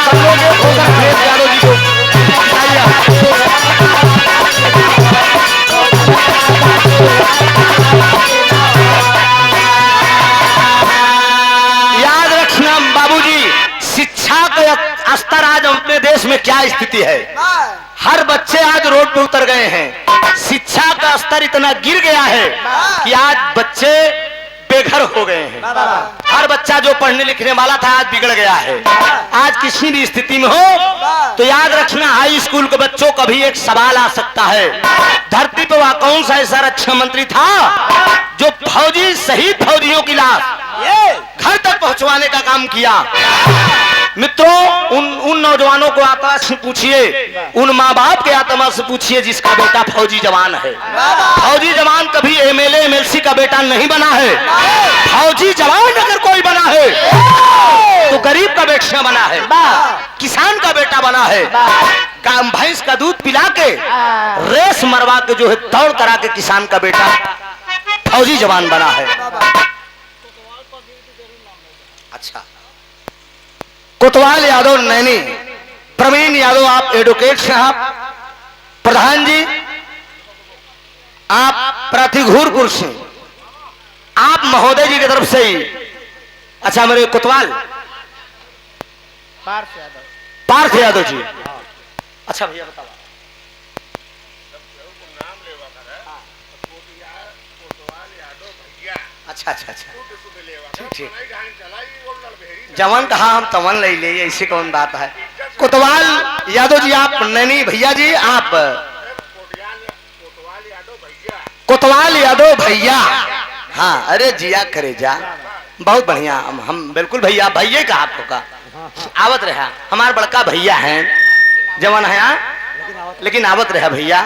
सब लोग एक होकर अखिलेश यादव जी को अपने देश में क्या स्थिति है। हर बच्चे आज रोड पे उतर गए हैं। शिक्षा का स्तर इतना गिर गया है कि आज बच्चे बेघर हो गए हैं। हर बच्चा जो पढ़ने लिखने वाला था आज बिगड़ गया है। आज किसी भी स्थिति में हो तो याद रखना, हाई स्कूल के बच्चों का भी एक सवाल आ सकता है। धरती पर वह कौन सा ऐसा रक्षा मंत्री था जो फौजी शहीद फौजियों की लाश घर तक पहुंचवाने का काम किया। मित्रों, उन नौजवानों को आत्मा से पूछिए, उन माँ बाप के आत्मा से पूछिए जिसका बेटा फौजी जवान है। फौजी जवान कभी एमएलए एमएलसी का बेटा नहीं बना है। फौजी जवान अगर कोई बना है तो गरीब का बेटा बना है, किसान का बेटा बना है। भैंस का दूध पिला के रेस मरवा के जो है दौड़ करा के किसान का बेटा फौजी जवान बना है। अच्छा, कोतवाल यादव नैनी, प्रवीण यादव आप एडवोकेट साहब, प्रधान जी आप प्रतिघूरपुर से, आप महोदय जी की तरफ से ही। अच्छा, मेरे कोतवाल पार्थ यादव जी। अच्छा भैया बताओ। अच्छा अच्छा अच्छा, ठीक। जवान कहा हम तवन ले ले, ऐसी कौन बात है। कोतवाल यादव जी आप नैनी, भैया जी आप कोतवाल यादव भैया। हाँ, अरे जिया करे जा, बहुत बढ़िया। हम बिल्कुल भैया, भैया का आपको का आवत रहा। हमारे बड़का भैया हैं, जवान है लेकिन आवत रहा भैया।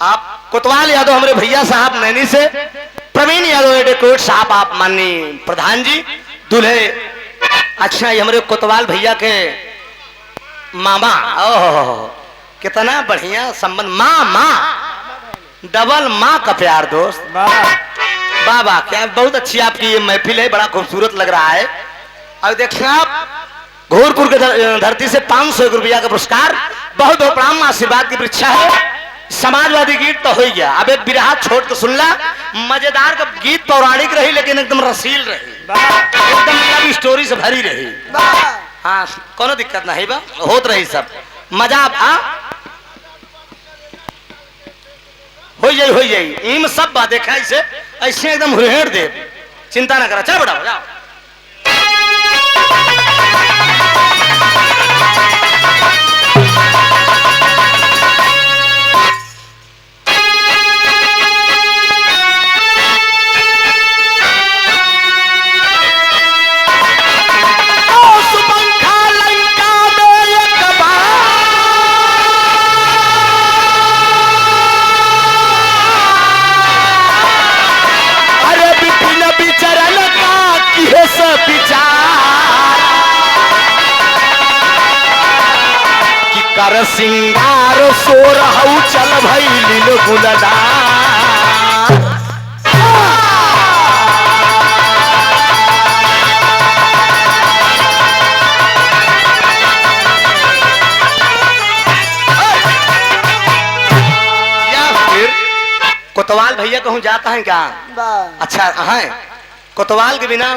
आप कोतवाल यादव हमारे भैया साहब नैनी से, प्रवीण यादव एडवोकेट साहब आप माननीय प्रधान जी दूल्हे। अच्छा, ये हमारे कोतवाल भैया के मामा, ओह कितना बढ़िया संबंध, माँ माँ डबल माँ का प्यार दोस्त। वाह वाह, क्या बहुत अच्छी आपकी ये महफिल है, बड़ा खूबसूरत लग रहा है। अब देखिए आप घोरपुर के धरती से 500 रुपया का पुरस्कार, बहुत बहुत प्रणाम, आशीर्वाद की परीक्षा है। समाजवादी गीत तो हो गया, अब एक बिरहा छोड़ के सुन ला। मजेदार का गीत पौराणिक रही लेकिन एकदम रसील रही, एकदम लव स्टोरी से भरी रही। हाँ, कोनो दिक्कत नहीं बा, होत रही सब मजा। हो जाई इम सब बात देखा ऐसे ऐसे एकदम हुरेड़ दे, चिंता ना करा। चल बढ़ाओ जाओ। कर सिंगार सोर हऊ चल भई लील गुलदा। कोतवाल भैया कहूँ जाता है क्या? अच्छा है, कोतवाल के बिना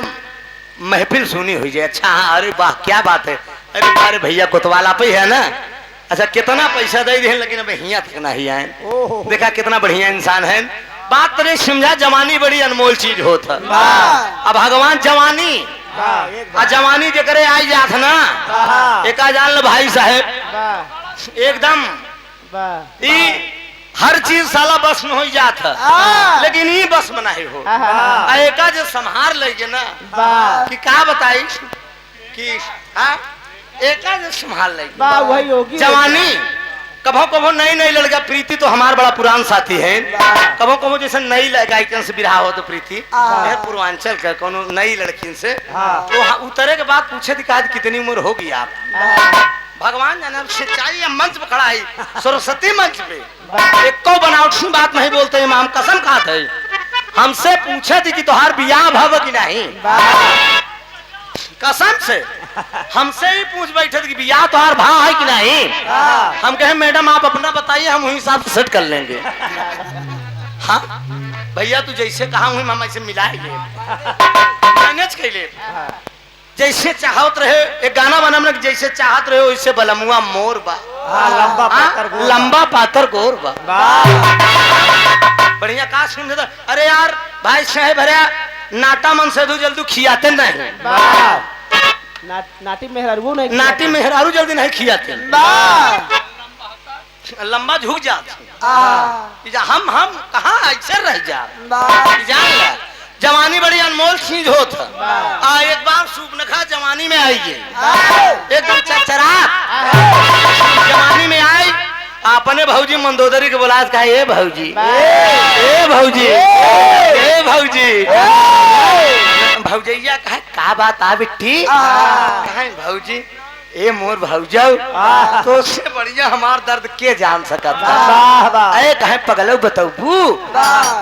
महफिल सुनी हुई है। अच्छा हाँ, अरे वाह क्या बात है। अरे बारे भैया कोतवाल आप ही है ना। अच्छा, कितना पैसा दे दे लेकिन अब हियाँ तक नहीं आए। देखा कितना बढ़िया इंसान है। बात तेरे समझा, जवानी बड़ी अनमोल चीज होता। अब भगवान जवानी जवानी जो करे आई जात ना, एक जान लो भाई साहेब, एकदम हर चीज साला बस में हो जात है, लेकिन ये बस में नहीं हो। एका जो संहार लगे ना कि क्या बताई कि एका जो संभाल लगे जवानी। कभो कभो नई नई लड़का प्रीति तो हमारा बड़ा पुरान साथी है। कभो कभो जैसे नई गायकन से बिरहा हो तो प्रीति पूर्वांचल का कोनो नई लड़की से तो उतरे के बाद पूछे थी कहा कितनी उम्र होगी आप। भगवान जाने सच्चाई मंच पे खड़ा है, सरस्वती मंच पे एक को बनावटी बात नहीं बोलते। इमाम कसम खाते है, हमसे पूछे थी कि तुहार बियाह भव की नहीं, कसम से हमसे ही पूछ बैठे थे कि बियाह तुहार भाव है कि नहीं। हम कहे मैडम आप अपना बताइए, हम वही हिसाब से सेट कर लेंगे। हाँ भैया, तू जैसे कहा हुई हम ऐसे मिलाएंगे, मैनेज कर ले। जैसे चाहत रहे एक गाना बना हमने जैसे चाहत रहे वैसे बलमुआ मोर बा
लंबा पातर गोर बा।
लंबा पातर गोर बा
वाह
बढ़िया का सुन दे अरे यार भाई साहेब अरे नाटा मन से जल्दी खियाते नहीं
वाह नाटी मेहरारू नहीं
नाटी मेहरारू जल्दी नहीं खियाते
वाह
लंबा झुक जाते
वाह
हम कहाँ ऐसे रह जा
वाह
जान ले जवानी बड़ी अनमोल चीज होत है।
वाह
एक बार सूपनखा जवानी में आई है
वाह
एकदम चरचरा जवानी में आई अपने भौजी मंदोदरी के बोला कहा ए भौजी ए भौजी ए भौजी भौजैया कहे का बात आ बिट्टी कहे भौजी ए मोर भौजौ तो उससे बढ़िया हमार दर्द के जान सकता
वाह वाह
अरे कहे पगलो बताऊ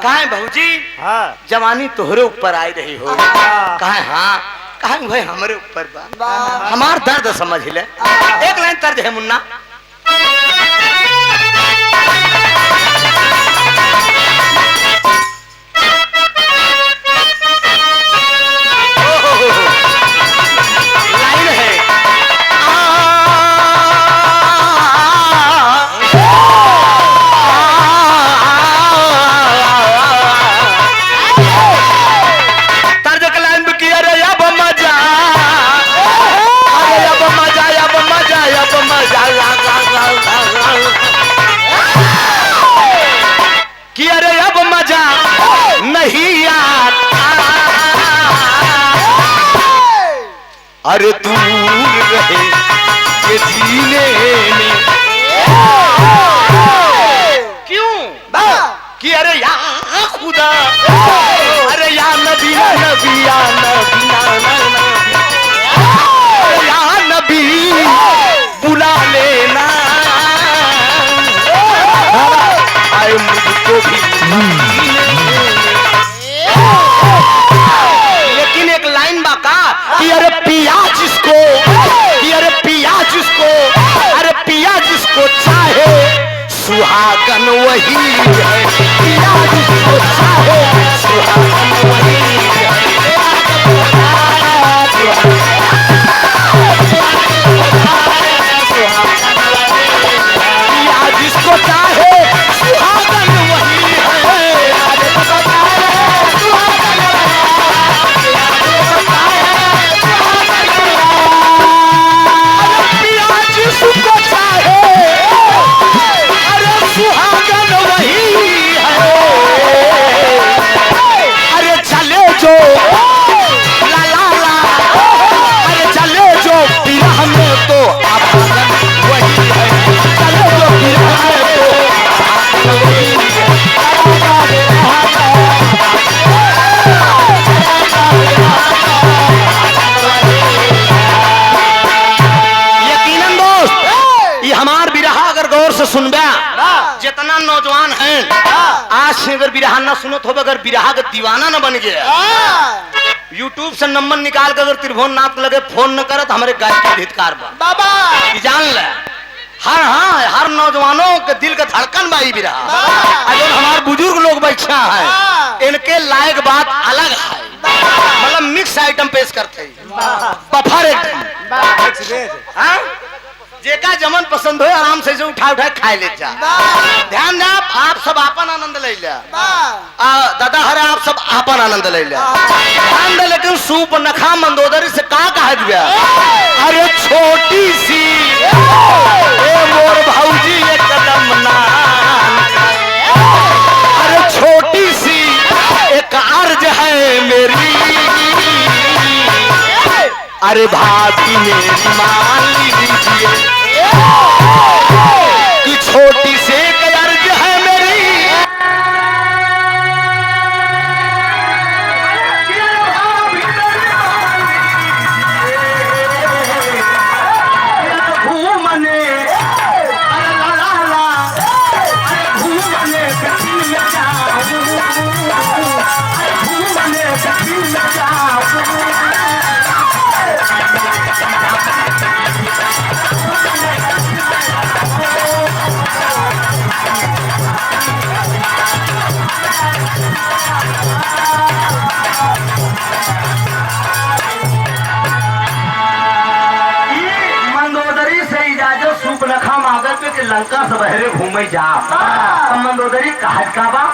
कहे भौजी
हाँ
जवानी तोहरे ऊपर आई रही हो कहे हाँ कहे भाई हमारे ऊपर बा
वाह
हमार दर्द समझ ले एक लाइन तर्ज है मुन्ना लाइन है तर्ज का लाइन भी किया रे अब मजा अरे अब मजा अब मजा अब मजा कि अरे अब मजा नहीं यार अरे दूर रहे ये जीने में क्यों कि अरे या खुदा अरे या नबी या नबी या नबी या नबी बुला लेना आए मुझको भी लेकिन एक लाइन बाका कि अरे पिया जिसको कि अरे पिया जिसको अरे पिया जिसको चाहे सुहागन वही है पिया जिसको चाहे सुहागन वही पिया जिसको चाहे सुहागन वही पिया जिसको चाहे अरे सुहागन वही है अरे चले जो ला ला ला अरे चले जो विरह में तो आभागन वही है चले जो विरह में तो आभागन वही यकीनन दोस्त ये हमार बिरहा अगर गौर से सुनबा जितना नौजवान हैं आज से अगर बिरहा न सुनो तो अगर बिरहा का दीवाना न बन गया यूट्यूब से नंबर निकाल कर अगर त्रिभुवन नाथ लगे फोन न करत हमारे गायकी धिक्कार बा
बाबा
ये जान ले हर नौजवानों के दिल का धड़कन बाई बिरहा अगर हमारे बुजुर्ग लोग बैठा है इनके लायक बात अलग है मतलब मिक्स आइटम पेश करते हैं बफर एकदम हाँ? जेका जमन पसंद हो आराम से उठा उठा खाए ले जा ध्यान दे आप सब आपन आनंद ले ले दादा हरे आप सब आपन आनंद ले ले ध्यान दे लेकिन सूप नखा मंदोदरी से का कहा गया अरे छोटी सी ए मोर भौजी एक कदम ना अरे छोटी सी एक अर्ज है मेरी अरे भाभी मेरी मान लीजिए कि छोटी से एक अर्ज है मेरी घूमने अरे ला ला ला अरे घूमने कहीं न जाऊं अरे घूमने कहीं न जाऊं लंका से बहरे घूमे जा मंदोदरी कहा का बा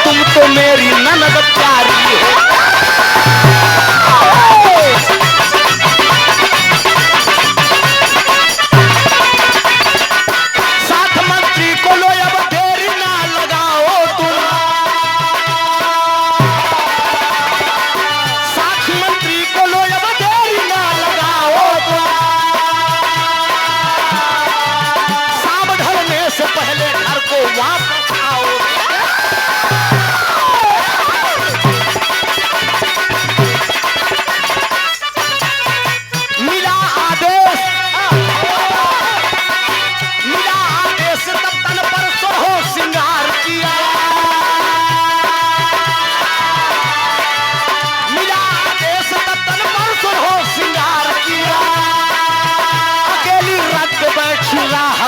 तुम तो मेरी ननद प्यारी हो। साथ मंत्री को लो अब देरी ना लगाओ तुम। साथ मंत्री को लो अब देरी ना लगाओ तुम। शाम ढलने से पहले घर को वापस आओ।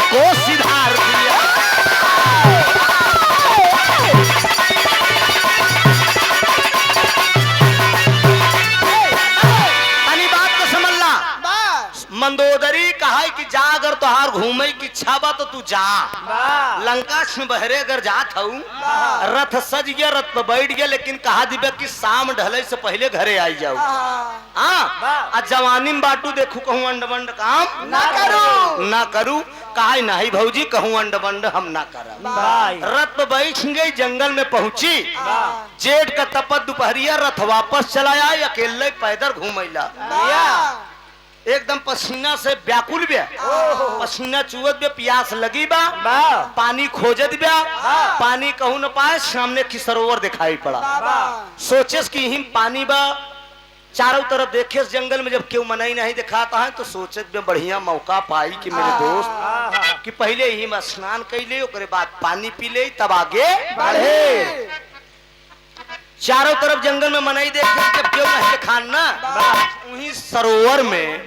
को सिधार दिया। अनी बात को समझला मंदोदरी कहा कि जा अगर तोहार घूमे की इच्छा बा तो तू जा। लंका में बहरे अगर जात हूँ रथ सज गया रथ पे बैठ गया लेकिन कहा दिबे कि शाम ढले से पहले घरे आई जाऊ। हाँ जवानी में बाटू देखू कहूँ अंड बंड काम ना करू काहे नहीं भौजी कहूँ अंड बंड हम ना करब। रथ पे बैठ गई जंगल में पहुंची जेठ का तपत दोपहरिया रथ वापस चला आए अकेले पैदल घूमैला एकदम पसीना से व्याकुल बे पसीना चुवत बे प्यास लगी बा पानी खोजत बे पानी कहूँ न पाए सामने की सरोवर दिखाई पड़ा सोचे कि हिम पानी बा चारों तरफ देखे जंगल में जब क्यों मनाई नहीं दिखाता है तो सोचे में बढ़िया मौका पाई कि मेरे दोस्त कि पहले ही मैं स्नान कर ले उसके बाद पानी पी ले तब आगे बढ़े। चारों तरफ जंगल में मनाई देखे जब क्यों नहीं दिखान ना वहीं सरोवर में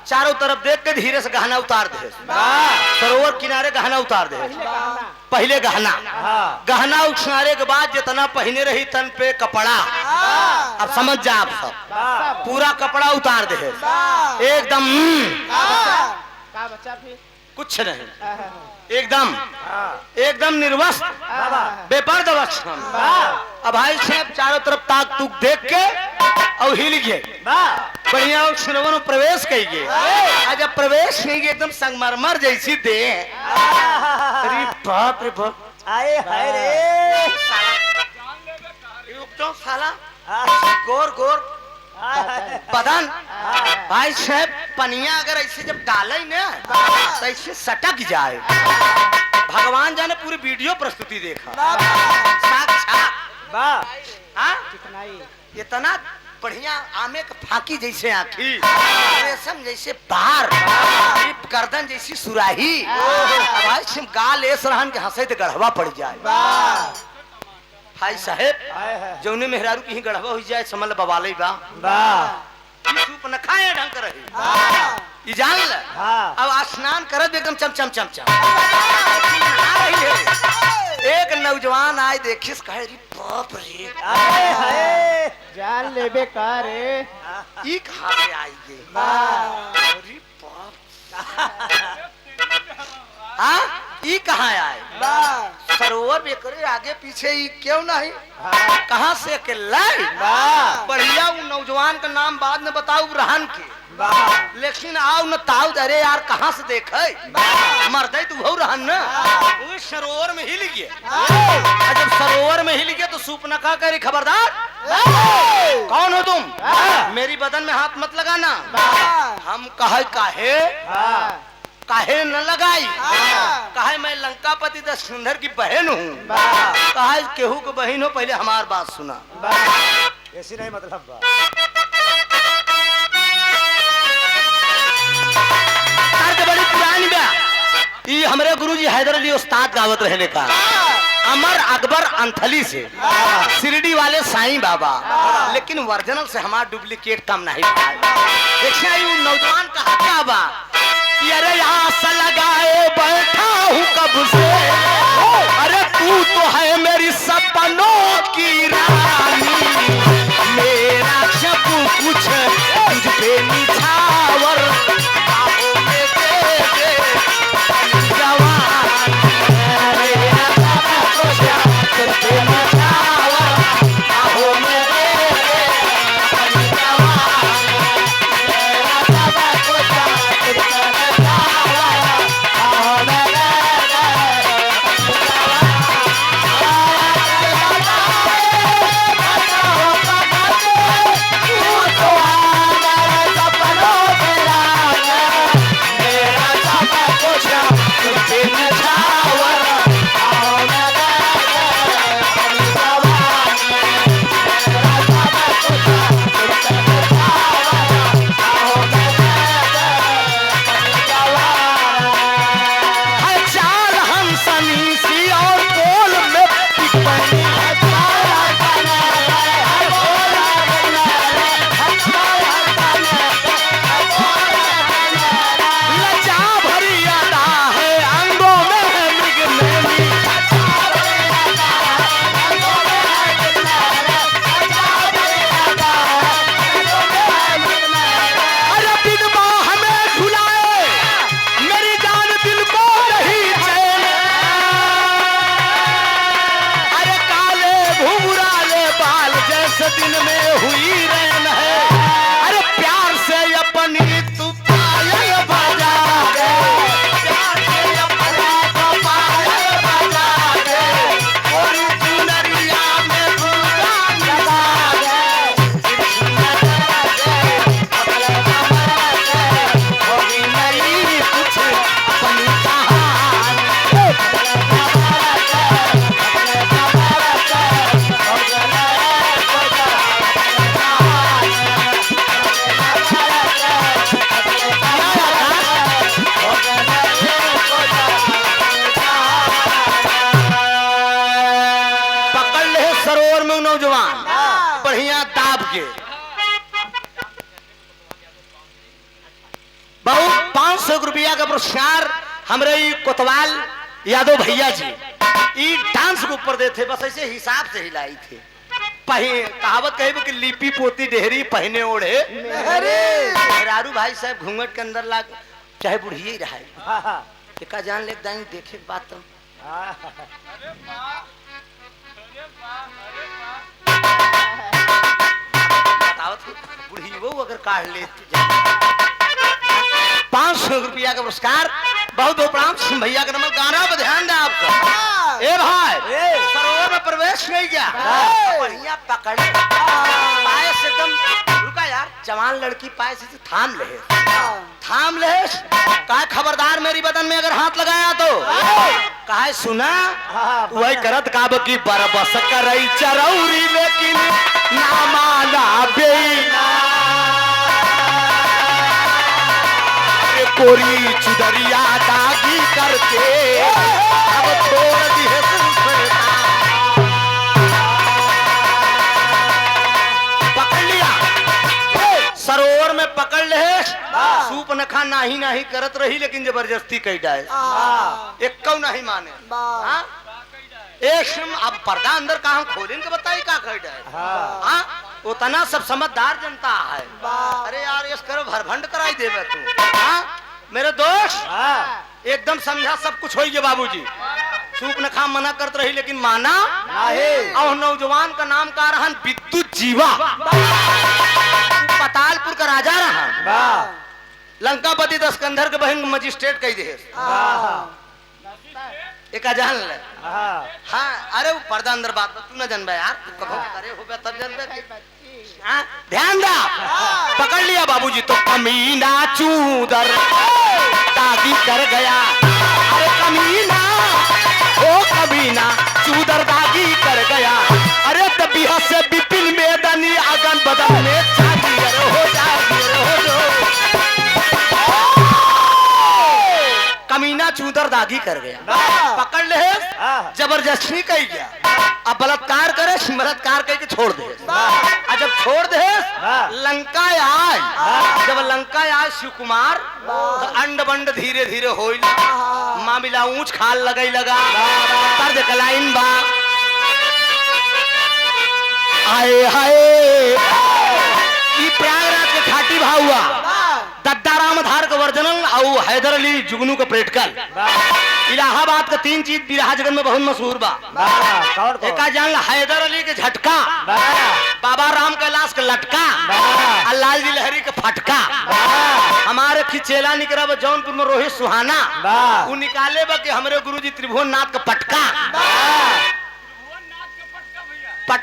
चारों तरफ देख के धीरे से गहना उतार दे सरोवर किनारे गहना उतार दे। पहले गहना उतारे के बाद जितना पहने रही तन पे कपड़ा अब समझ जा आप सब पूरा कपड़ा उतार दे एकदम कुछ नहीं एकदम निर्वस्त्र बेपर्द वस्त्र। अब भाई साहब चारों तरफ ताक तुक देख के और हिल गए बढ़िया सरोवर में प्रवेश कर गए। जब प्रवेश नहीं गए एकदम संगमरमर जैसी दे अरे बाप रे बाप
आए हाय रे
तो साला गोर गोर बदन भाई साहब पनिया अगर ऐसे जब डाले ना तो ऐसे सटक जाए। भगवान जाने पूरी वीडियो प्रस्तुति देखा इतना बढ़िया आमे का फाकी जैसे आँखी रेशम जैसे बार गर्दन जैसी सुराही भाई गाल ऐसा रहन के हंसे तो गढ़वा पड़ जाए। भाई साहेब जौने मेहरारू की ही गढ़वा हो जाए समझ बवाले बा सूप न खाए ढंग रही जान ल। अब स्नान करब एकदम चम चम चम चम एक नौजवान आए देखिस कहे रे बाप रे
जान लेबे का रे
ई कहां से आई गे अरे बाप हां ई कहां आए सरोवर में करे आगे पीछे ही क्यों नहीं कहां से के लाई बढ़िया वो नौजवान का नाम बाद में बताऊ रहन के लेकिन आओ न ताऊ अरे यार कहां से देखे मर्दे तू हो रहन ना वो सरोवर में हिल गया। जब सरोवर में हिल गया तो सूप न खा करे खबरदार कौन हो तुम मेरी बदन में हाथ मत लगाना। हम काहे काहे न लगाई काहे मैं लंकापति दशरथ की बहन हूँ काहे केहू को बहन हो पहले हमार बात सुना
ऐसी नहीं मतलब
बड़ी पुरानी बा ये हमारे गुरुजी हैदर अली उस्ताद गावत रहने का अमर अकबर अंथली से शिरडी वाले साईं बाबा, लेकिन ओरिजिनल से हमारा डुप्लीकेट कम नहीं पाए। देखिए ये नौजवान का हक्का बा कि अरे आस लगाए बैठा हूँ कब से, अरे तू तो है मेरी सपनों की रानी, मेरा जब कुछ तुझ पे निछावर बाहों में दे दे जवान, मेरा जब कुछ तुझ पे निछावर बाहों में दे दे जवान, मेरा जब कुछ तुझ पे निछावर बाहों में दे दिन में हुई रैन है, अरे प्यार से अपनी तू पायल बजा दे, प्यार से अपनी तू पायल बजा दे, और चुनरिया में फूला लगा दे, होगी नहीं कुछ अपनी कहानी, सरोवर में नौजवान बढ़िया दाब के बहुत 500 रुपया का पुरस्कार हमरे कोतवाल यादव भैया जी ई डांस के ऊपर देते, बस ऐसे हिसाब से हिलाई थे। कहावत कहे कि लिपि पोती डेहरी पहने ओढ़े रारू भाई साहब घूंघट के अंदर लाग चाहे बुढ़िए ही रहा का जान ले दाई देखे बात तुम बुढ़ी वो अगर काट ले 500 रुपया का पुरस्कार बहुत बहुत प्रणाम। सिंह भैया का नंबर गाना पर ध्यान दे आपका। ए भाई सरोवर में प्रवेश नहीं किया बढ़िया पकड़ पाए से एकदम रुका यार, जवान लड़की पाए से थाम ले का खबरदार मेरी बदन में अगर हाथ लगाया तो कहा सुना वही करत काब की बरबस करई चरौरी लेकिन ना माना बेईना कोरी चुदरिया दागी करके अब छोड़ दिए पकड़ लिया सरोवर में पकड़ ले सूप नखा नाही नाही करत रही लेकिन जबरदस्ती कही डाए एक कौ नहीं माने एक अब पर्दा अंदर का हम खोलें के बताई का कही डाए उतना सब समझदार जनता है। अरे यार इस करो भरभंड कराई देवे तू मेरे दोस्त एकदम समझा सब कुछ हो गया बाबूजी सूप नखा मना करते रही लेकिन माना और नौजवान का नाम का रहा विद्युत जीवा पतालपुर का राजा रहा लंकापति दस्कंधर के बहन मजिस्ट्रेट कही दे एक जान ले हाँ अरे वो पर्दा अंदर बात तू ना जानबे यार तू कब करे हो तब जानबे ध्यान दा पकड़ लिया बाबूजी तो कमीना चूदर दागी कर गया अरे कमीना ओ कमीना चूदर दागी कर गया अरे तभी से बिपिन मैदानी अगन बदन में जागीर हो कमीना चूदर दागी कर गया,
वाह।
पकड़ ले
हाँ।
जबरदस्ती कही गया, अब बलात्कार करे, बलात्कार कह के छोड़ दे, और जब छोड़ दे
वाह।
लंका आए, जब लंका आए शिव कुमार तो अंड बंड धीरे धीरे हो मामिला ऊंच खाल लगई लगा, तर्ज कलाइन बा आए हाय ई प्रयागराज के खाटी भाव हुआ, दद्दा रामधार का वर्जनल और हैदर अली जुगनू का प्रेटकल, इलाहाबाद का 3 चीज बिरहा जगत में बहुत मशहूर बा।
कौन
एक जान हैदर अली के झटका, बाबा राम कैलाश का लटका, और लाल जी लहरी का फटका। हमारे खिचेला निकला बा जौनपुर में रोहित सुहाना, वो निकाले बा कि हमारे गुरुजी त्रिभुवन नाथ का पटका, पट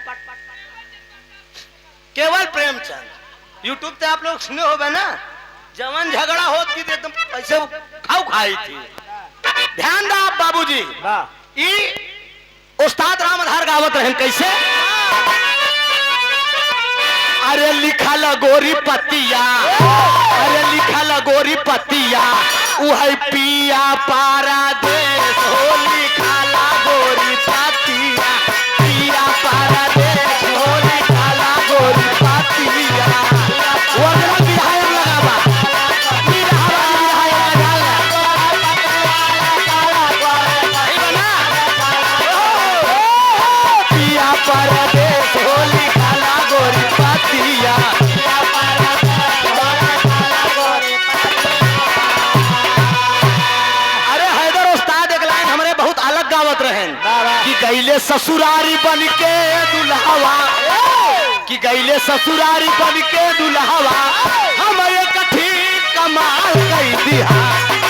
केवल प्रेमचंद। यूट्यूब पे आप लोग सुने होगे ना, जवन झगड़ा हो की एकदम ऐसे खाऊ खाई थी। ध्यान दा बाबूजी, उस्ताद रामधार गावत रहन कैसे, अरे लिखल गोरी पतिया, अरे लिखल गोरी पतिया, उ है पिया पारा देश हो, लिखल गोरी पतिया, पिया पारा देश हो, लिखल गोरी पतिया। वो अगला विधायक लगावा, पिया पारा देश हो, लिखल गोरी पतिया। गावत रहन कि गईले ससुरारी बन के दुल्हावा, कि गईले ससुरारी बन के दुल्हावा, हम एक ठीक कमाल कई दिहा,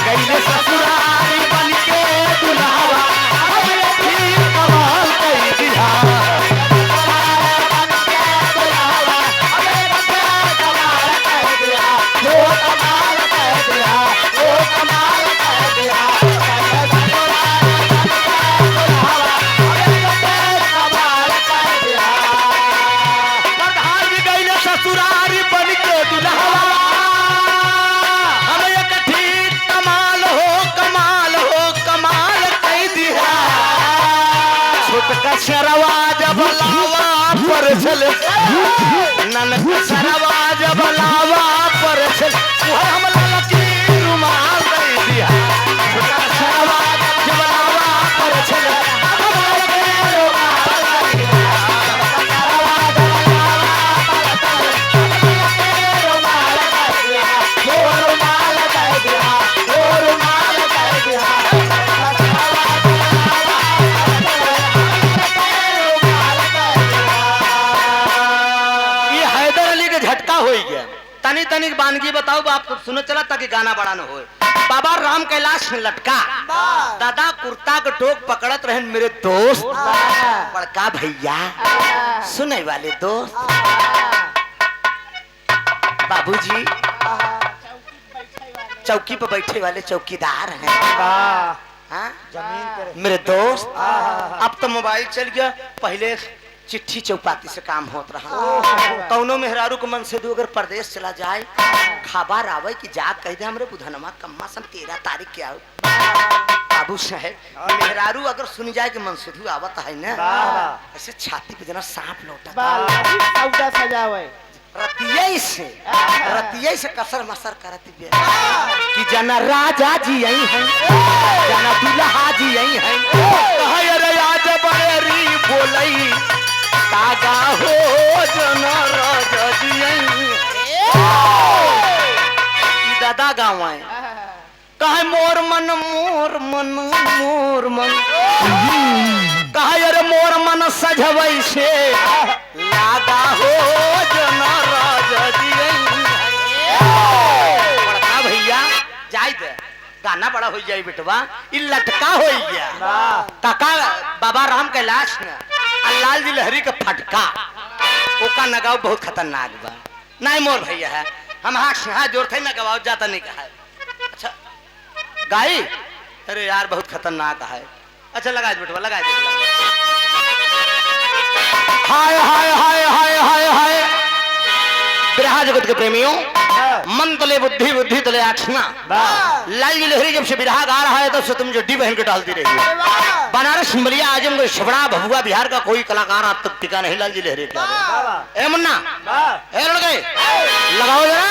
गईले ससुरारी बन के दुल्हावा, हम एक ठीक कमाल कई दिहा। शरवाज बलावा पर चल, ननक शरवाज बलावा पर चल, हम लकी रुमाल दे दिया, शरवाज बलावा पर चल, हम लकी रुमाल दे दिया, शरवाज बलावा पर चल, रुमाल दे दिया, रुमाल दे दिया, रुमाल दे दिया। तनी तनी बानगी बताओ आप सुनो चला ताकि गाना बड़ा न हो। बाबा राम कैलाश में लटका, दादा कुर्ता का टोक पकड़त रहन मेरे दोस्त, बड़का भैया सुने वाले दोस्त, बाबूजी चौकी पर बैठे वाले चौकीदार हैं, जमीन पर मेरे दोस्त। अब तो मोबाइल चल गया, पहले चिट्ठी चौपाती से काम होत रहा। कौनो मेहरारू को मन से दू अगर प्रदेश चला जाए, खबर आवे कि जा कह दे हमरे बुधनमा कम्मा सन 13 तारीख के आओ। बाबू साहब मेहरारू अगर सुन जाए कि मन से दू आवत है ना, ऐसे छाती पे जना सांप लौटा सजावे, रतिये से कसर मसर करती बे कि जना राजा जी यही हैं, जना दुल्हा जी यही हैं, कहे रे आज बड़ेरी बोलई कागा हो जना राजा जी यही दादा गाँव है, कहे मोर मन मोर मन मोर मन, कहे अरे मोर मन सजवै से लागा हो जना राजा जी बड़का भैया जाए दे गाना बड़ा हो जाए बेटवा, इ लटका हो गया काका बाबा राम कैलाश ने लाल जी लहरी का फटका, ओका नगाव बहुत खतरनाक बा। नहीं मोर भैया है, हम हाथ जोड़ थे ना गवाओ जाता नहीं कहा। अच्छा गाई, अरे यार बहुत खतरनाक है। अच्छा लगा दे बेटवा, लगा दे। हाय हाय हाय हाय हाय हाय बिरहा जगत के प्रेमियों, मन तले बुद्धि, बुद्धि तले आठना। लाल लहरी जब से बिरहा गा रहा है तब से तुम जड्डी पहन के डालती रही है। बनारस, बलिया, आजमगढ़, छपरा, भभुआ, बिहार का कोई कलाकार आज तक टिका नहीं लाल जी लहरी का। ए मुन्ना, ए लड़के, लगाओ जरा।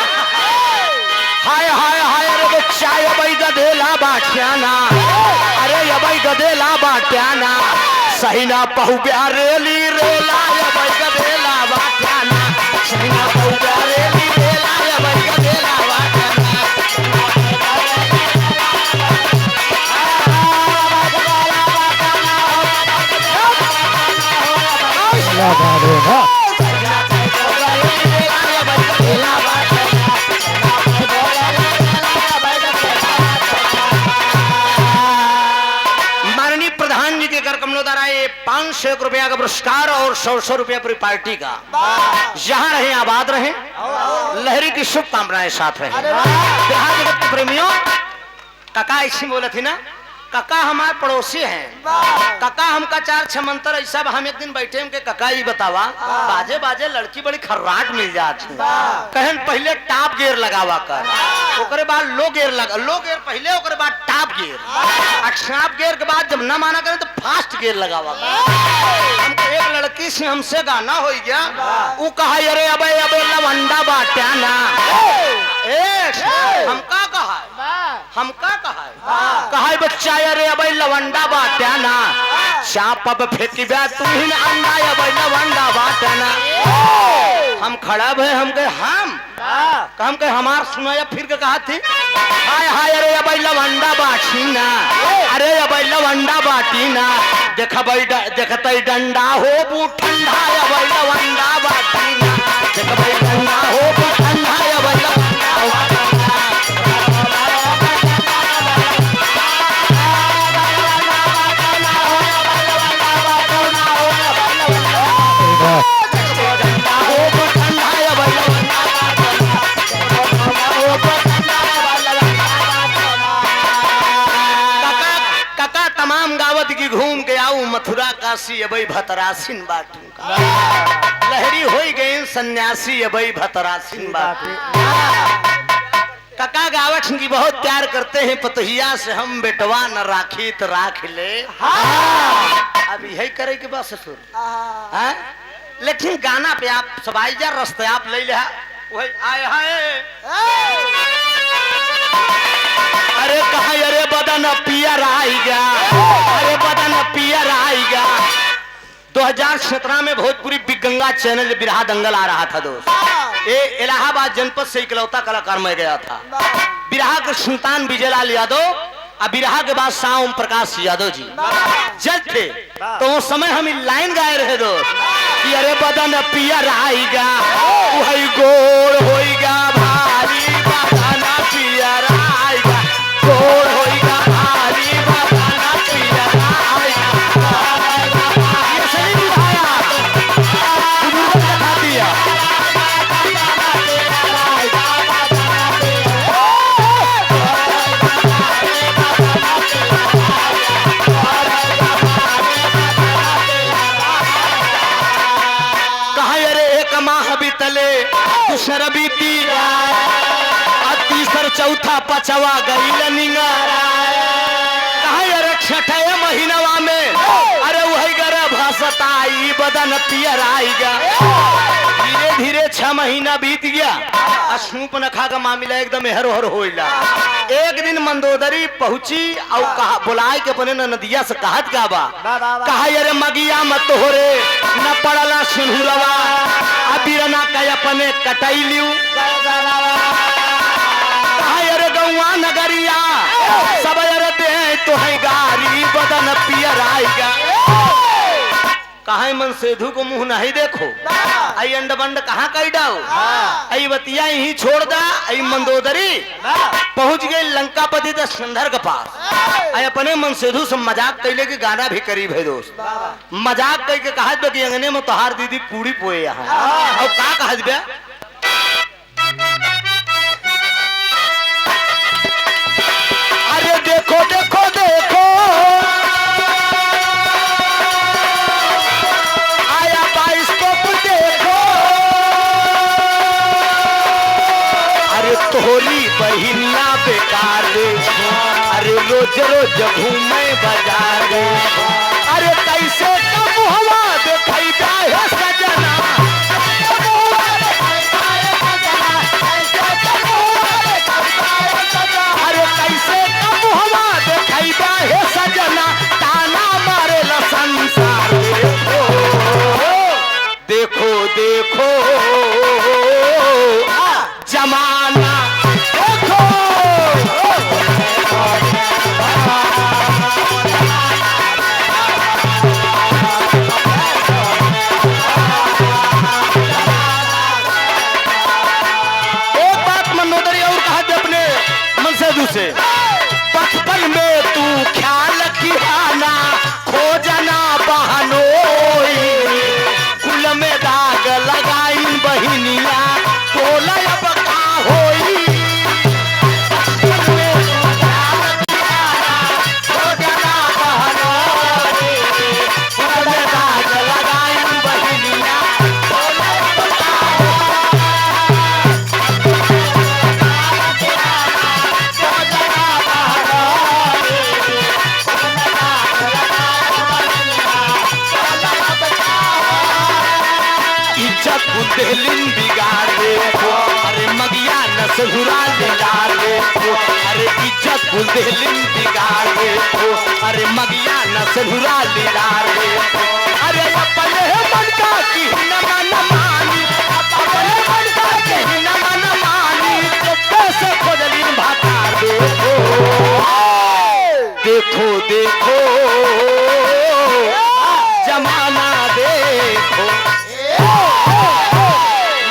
हाय हाय हाय, अरे बच्चा ये भाई गधेला बाटियाना, अरे ये भाई गधेला बाटियाना, सही ना पहु रेली रेला, ये भाई गधेला बाटियाना, सही ना पहु रेली रेला, ये भाई गधेला बाटियाना। माननीय प्रधान जी के कर कमलों द्वारा ये 500 रुपया का पुरस्कार और 100 रुपया पूरी पार्टी का। जहाँ रहे आबाद रहे, लहरी की शुभकामनाएं साथ रहे। बिहार जगत के प्रेमियों, काका ऐसी बोले थी ना, काका हमारे पड़ोसी हैं, काका हमका 4-6 मंत्र ऐसा। हम एक दिन बैठे हमके काका ही बतावा, बाजे बाजे लड़की बड़ी खर्राट मिल जाती, कहन पहले टॉप गियर लगावा कर, ओकरे बाद लो गियर लगा, लो गियर पहले, ओकरे बाद टॉप गियर, टॉप गियर के बाद जब ना माना करें तो फास्ट गियर लगावा कर। हमको एक लड़की से हमसे गाना हो गया, वो कहा अरे अबे अबे लवंडा बाटियाना, हमका कहा, हमका कहा बच्चा अरे अबे लवंडा बाटियाना, चाप पे फेंकी बे तू ही ना अंडा, अबे लवंडा बाटियाना। हम खड़ा भे, हम कहे हम कहे हमार सुनाया फिर के कहा थी, हाय हाय अरे अबे लवंडा बाटीना, अरे अबे लवंडा बाटीना, देखते डंडा हो बू ठंडा, अबे लवंडा बाटीना, देखते डंडा हो बू ठंडा, अबे लवंडा बाटीना। की घूम के आऊ मथुरा काशी, अबई भतरासिन बाटू लहरी हो गई सन्यासी, अबई भतरासिन बाटू। काका गावत की बहुत प्यार करते हैं, पतहिया से हम बेटवा न राखी तो राख ले। अब यही करे के बस ससुर, लेकिन गाना पे आप सबाई जा रस्ते आप ले ले वही आए हाय, अरे कहा अरे बदन पियर आएगा, अरे बदन पियर आएगा। 2017 में भोजपुरी बिग गंगा चैनल बिरहा दंगल आ रहा था दोस्त, ये इलाहाबाद जनपद से इकलौता कलाकार मैं गया था। बिरहा के सुल्तान विजयलाल यादव और बिरहा के बाद ओम प्रकाश यादव जी जज थे, तो उस समय हम लाइन गाए रहे दोस्त कि अरे बदन पियर आएगा, वही गोड़ होएगा भारी, बदन पियर आएगा, गोड़ होएगा भारी, बदन पियर आएगा। ये सही दिखाया, बुजुर्गों ने बता दिया। दूसर बीती तीसर चौथा पचवा गई निंगा, अरे छठे महीनवा में अरे वही गर्भ सताई, बदन पियर आएगा। धीरे धीरे 6 महीना बीत गया, अशूप नखा का मामला एकदम हर होइला। एक दिन मंदोदरी पहुंची और कहा बुलाए के अपने नदिया से कहत का बा, कहा अरे मगिया मत हो रे न पड़ला सिंहुरवा, अबीरना का अपने कटाई लियू, कहा अरे गौवा नगरिया सब अरे दे तो है गारी, बदन पियर आएगा। कहा मन सेधु को मुंह नहीं देखो, आई अंड बंड कहाँ कही डाओ, आई बतिया यही छोड़ दा। आई मंदोदरी पहुंच गए लंकापति दशकंधर के पास, आई अपने मन सेधु से मजाक कैले के गाना भी करीब है दोस्त, मजाक कह के कहा कि अंगने में तोहार दीदी पूरी पोए यहाँ, और का कहत बे अरे देखो देखो देखो आया बाइस्कोप देखो, अरे बेकार रे अरे रोज रोज घूमे बाजार रे अरे कैसे कब हवा देखई जाए सजना अरे कैसे कब हवा देखई जाए सजना ताना मारे ला संसार देखो देखो जमाना देखो एक बात मनोदरी और कहा दे अपने मन से दूसरे बचपन में तू ख्याल कियाना खोजना बहनोई कुल में दाग लगाई बहिनिया तोला अब का होई बचपन में तू ख्याल कियाना खोजना बहनोई कुल में दाग लगाई बहिनिया तोला अब का इज्जत बुंदेलिन बिगाड़ दे अरे मगिया नसहुरा दिलार दे अरे इज्जत बुंदेलिन बिगाड़ दे अरे मगिया नसहुरा दिलार दे अरे अपने मन का की न मन मानी अपने मन का की न मन मानी तो कैसे खोजलिन भातार देखो देखो जमाना देखो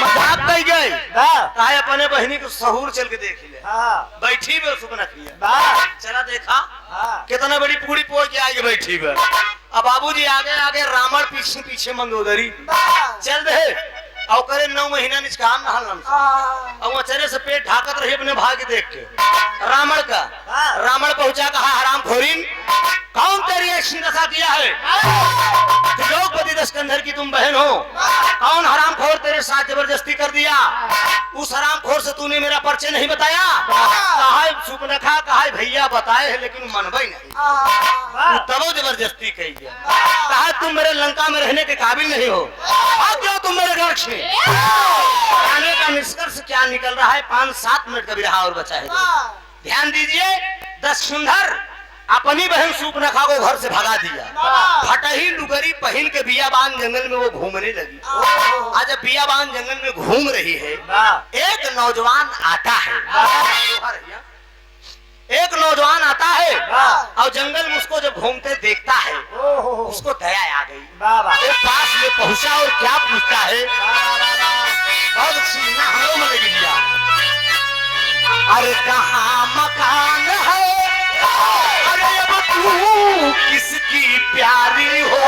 मजाक नहीं गई काहे अपने बहनी को सहूर चल के देख ले बैठी बे सुपना किया चला देखा कितना बड़ी पूरी पोड़ के आगे बैठी बे अब बाबूजी आगे आगे रावण पीछे पीछे मंदोदरी चल रहे और करे 9 महीना निष्काम नहल और वो चेहरे से पेट ढाकत रही अपने भाग्य देख के रावण का रावण पहुंचा कहा हराम खोरीन कौन तेरी ऐसी दशा किया है द्रौपदी दशकंधर की तुम बहन हो कौन हरामखोर तेरे साथ जबरदस्ती कर दिया उस हरामखोर से तूने मेरा परिचय नहीं बताया कहा सुपनखा कहा भैया बताए है लेकिन मनबई नहीं तब जबरदस्ती कही कहा तुम मेरे लंका में रहने के काबिल नहीं हो अब क्यों तुम मेरे घर से आने का निष्कर्ष क्या निकल रहा है 5-7 मिनट का भी रहा और बचा है ध्यान दीजिए दशकंधर अपनी बहन सुपनखा को घर से भगा दिया फटही लुगरी पहन के बियाबान जंगल में वो घूमने लगी आज जब बियाबान जंगल में घूम रही है एक नौजवान आता है एक नौजवान आता है और जंगल में उसको जब घूमते देखता है उसको दया आ गई एक पास में पहुंचा और क्या पूछता है बहुत सुनना हम लोग लगी दिया अरे कहाँ मकान है अरे अब तू किसकी प्यारी हो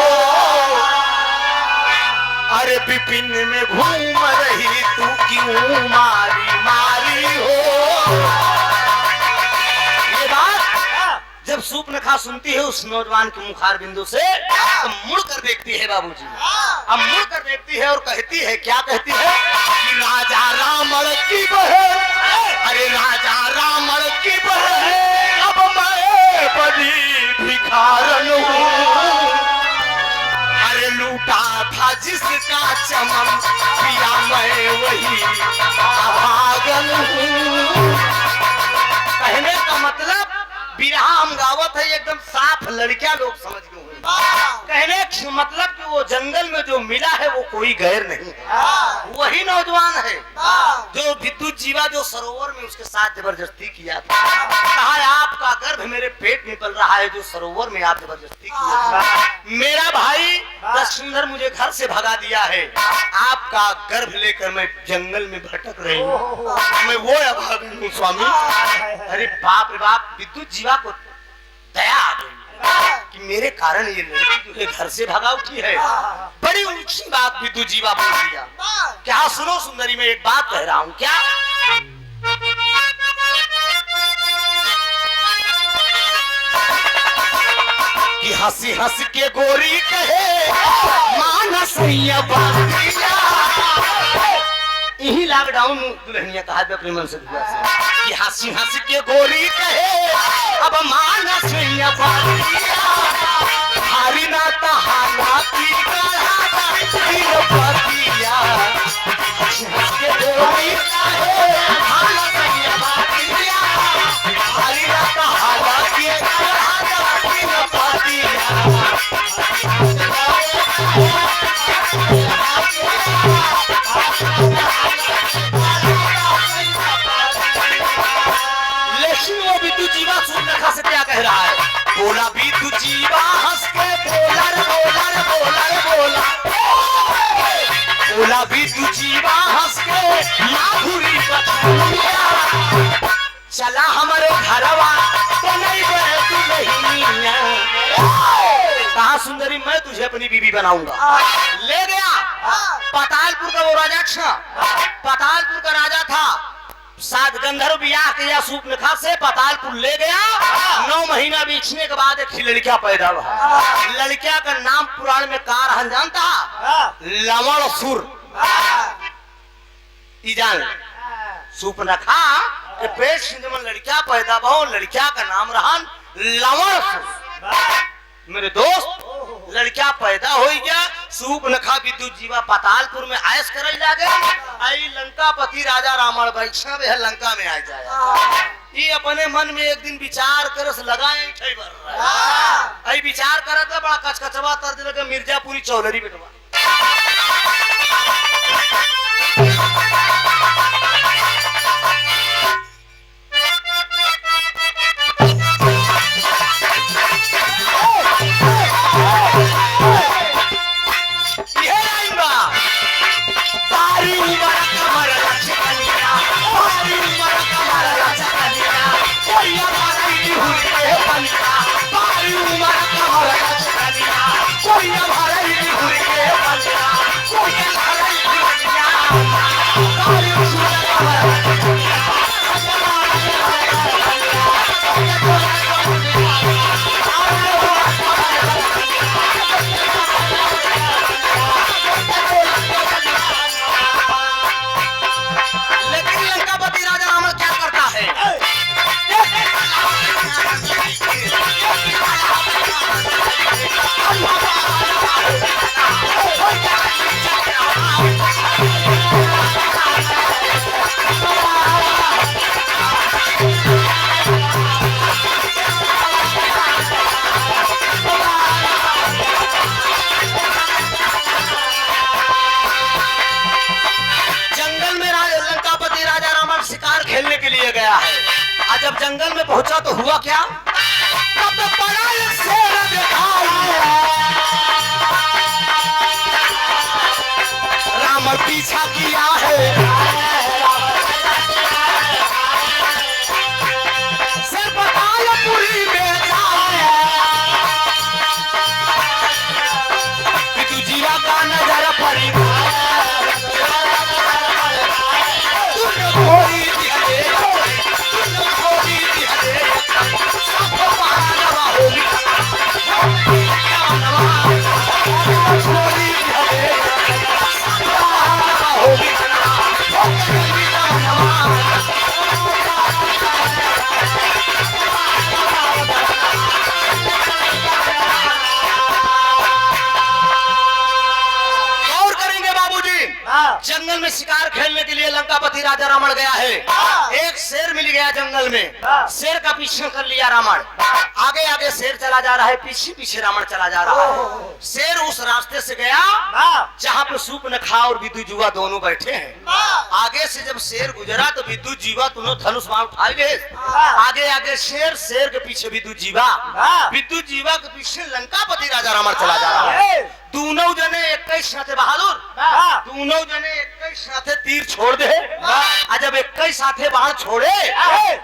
अरे विपिन में घूम रही तू क्यों मारी मारी हो जब सुपनखा सुनती है उस नौजवान के मुखार बिंदु से तो मुड़ कर देखती है बाबूजी अब मुड़ कर देखती है और कहती है क्या कहती है कि राजा रावण की बहन अरे राजा रावण की बहन अब मैं बड़ी भिखारन हूँ अरे लूटा था जिसका चमन पिया मैं वही अभागन हूँ कहने का मतलब बिरहाम गावत है एकदम साफ लड़कियां लोग समझ गए कहने का मतलब कि वो जंगल में जो मिला है वो कोई गैर नहीं है वही नौजवान है जो विद्युत जीवा जो सरोवर में उसके साथ जबरदस्ती किया था कहा आपका गर्भ मेरे पेट में पल रहा है जो सरोवर में आप जबरदस्ती किया मेरा भाई दशकंधर मुझे घर से भगा दिया है आपका गर्भ लेकर मैं जंगल में भटक रही हूँ मैं वो अभागन हूँ स्वामी अरे बाप रे बाप विद्युत जीवा को दया आ गई कि मेरे कारण ये लड़की जो है घर से भगा उठी है बड़ी ऊंची बात विद्युत जीवा बोल दिया क्या सुनो सुंदरी मैं एक बात कह रहा हूँ क्या कि हंसी हंस के गोरी कहे मानस यही लॉकडाउन दुल्हनिया कहा अपने मन से कि हंसी हंस के गोरी कहे अब मानस या बातिया हारी ना तहाना की गढ़ा तीन पतिया हंसी हंस के गोरी कहे मानस या बातिया हारी ना तहाना की गढ़ा तीन पतिया लेकिन वो विद्युत जीवा सूर्यरेखा से क्या कह रहा है? बोला विद्युत जीवा हंस के बोला रे बोला रे बोला रे बोला बोला विद्युत जीवा हंस के माधुरी बचनिया चला हमारे घरवा तो नहीं गए तू नहीं कहा सुंदरी मैं तुझे अपनी बीवी बनाऊंगा। ले गया पातालपुर का वो राजा पातालपुर का राजा था सात गंधर्व ब्याह किया सूर्पनखा से पातालपुर ले गया 9 महीना बीतने के बाद एक लड़किया पैदा हुआ। लड़किया का नाम पुराण में कार जानता लवण सुर जान सूर्पनखा के पेट से जब लड़किया पैदा हुआ लड़किया का नाम रहा लवण सुर। मेरे दोस्त लड़किया पैदा हो गया सूर्पनखा विद्युत जीवा पातालपुर में ऐश करे लागे आई लंकापति राजा रावण बैठा वे लंका में आ जाए ये अपने मन में एक दिन विचार करस लगा आई विचार करत बड़ा कचकचवा तर दिल के मिर्जापुरी चौधरी बेटवा जब जंगल में पहुंचा तो हुआ क्या तब तो बड़ा एक शेर दिखाई रावण पीछा किया है शेर बताया पूरी में विद्युत जीवा का नजर पड़ी जंगल में शिकार खेलने के लिए लंकापति राजा रावण गया है। एक शेर मिल गया जंगल में शेर का पीछे कर लिया रावण आगे आगे शेर चला जा रहा है पीछे पीछे रावण चला जा रहा है। शेर उस रास्ते से गया जहाँ पे सूर्पनखा और विद्युत जीवा दोनों बैठे हैं। आगे से जब शेर गुजरा तो विद्युत जीवा दोनों धनुष बाण उठाए गए आगे आगे शेर शेर के पीछे विद्युत जीवा के पीछे लंकापति राजा रावण चला जा रहा है। दोनों जने एक साथे बहादुर दोनों जने एक साथे तीर छोड़ दे जब एक साथे बाण छोड़े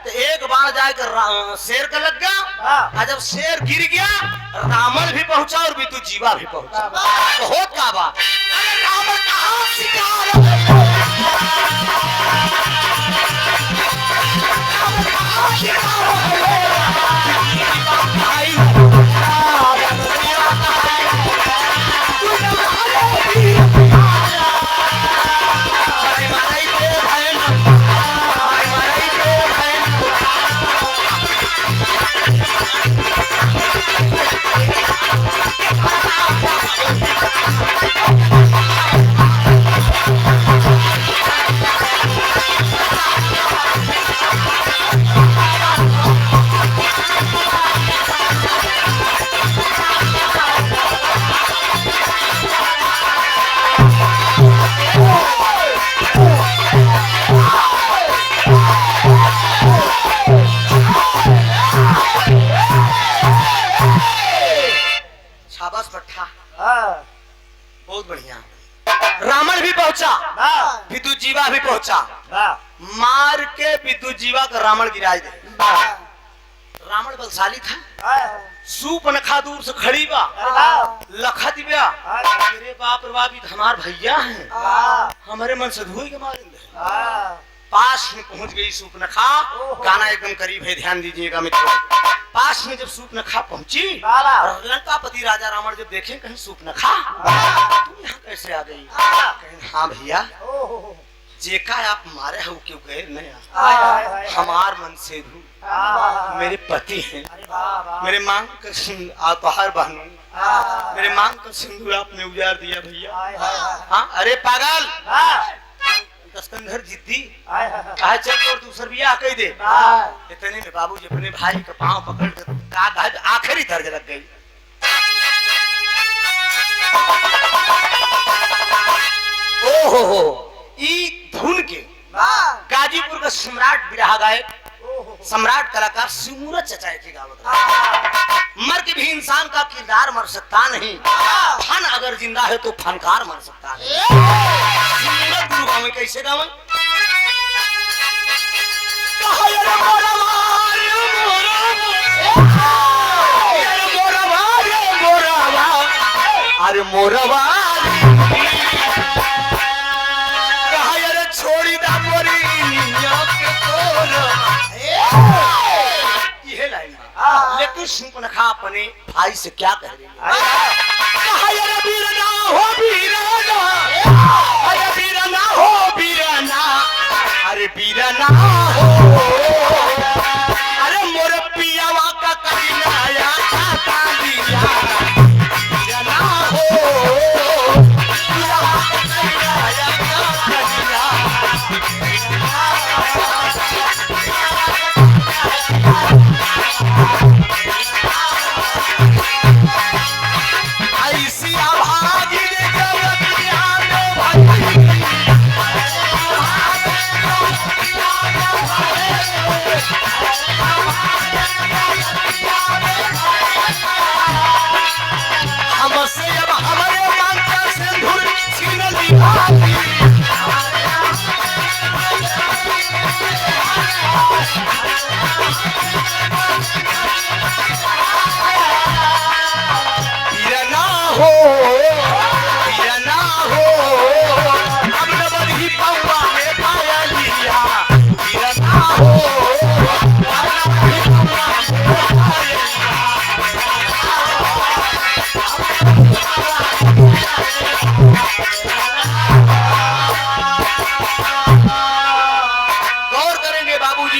तो एक बाण जाकर शेर का लग गया जब शेर गिर गया रावण भी पहुंचा और विद्युत जीवा भी पहुंचा तो होत का बा रावण कहां शिकार पहुंचा, मार के विद्युत जीवा का रावण गिराए दे। रावण बलशाली था, सूर्पनखा दूर से खड़ी बा, लखा दिव्या, अरे बाप रे बाप, ये हमार भैया हैं, हमारे मन से धोई के मारेंगे। पास में पहुंच गई सूर्पनखा, गाना एकदम करीब है, ध्यान दीजिएगा मित्रों। पास में जब सूर्पनखा पहुंची, लंकापति राजा रावण जब देखे कहीं सूर्पनखा तुम यहाँ कैसे आ गई, कहीं हाँ भैया जेका आप मारे हो क्यों गए नहीं, हमार मन से धू मेरे पति हैं, मेरे मांग का आपहार बहनों, मेरे मांग का सिंदूर आपने उजाड़ दिया भैया। हाँ अरे पागल, दस्कंधर जिद्दी कहा चल और दूसर भी कह दे। इतने में बाबूजी अपने भाई का पांव पकड़ कर आखिरी दर्द लग गई। ओहो ई धुन के गाजीपुर का सम्राट बिरहा गायक, सम्राट कलाकार सिमूरत चचाई की गावत। मर के भी इंसान का किरदार मर सकता नहीं, फन अगर जिंदा है तो फनकार मर सकता है। सिमूरत गुरु गावे कैसे गावे, अरे मोरवा छोड़ी दा मोरी ये लाइन, लेकिन सूर्पनखा अपने भाई से क्या कह रही है, अरे वीरना हो वीरना, अरे वीरना हो वीरना, अरे वीरना हो, अरे मोर पियावा का कहिनाया खाता दिया, वीरना हो पियावा का कहिनाया खाता दिया।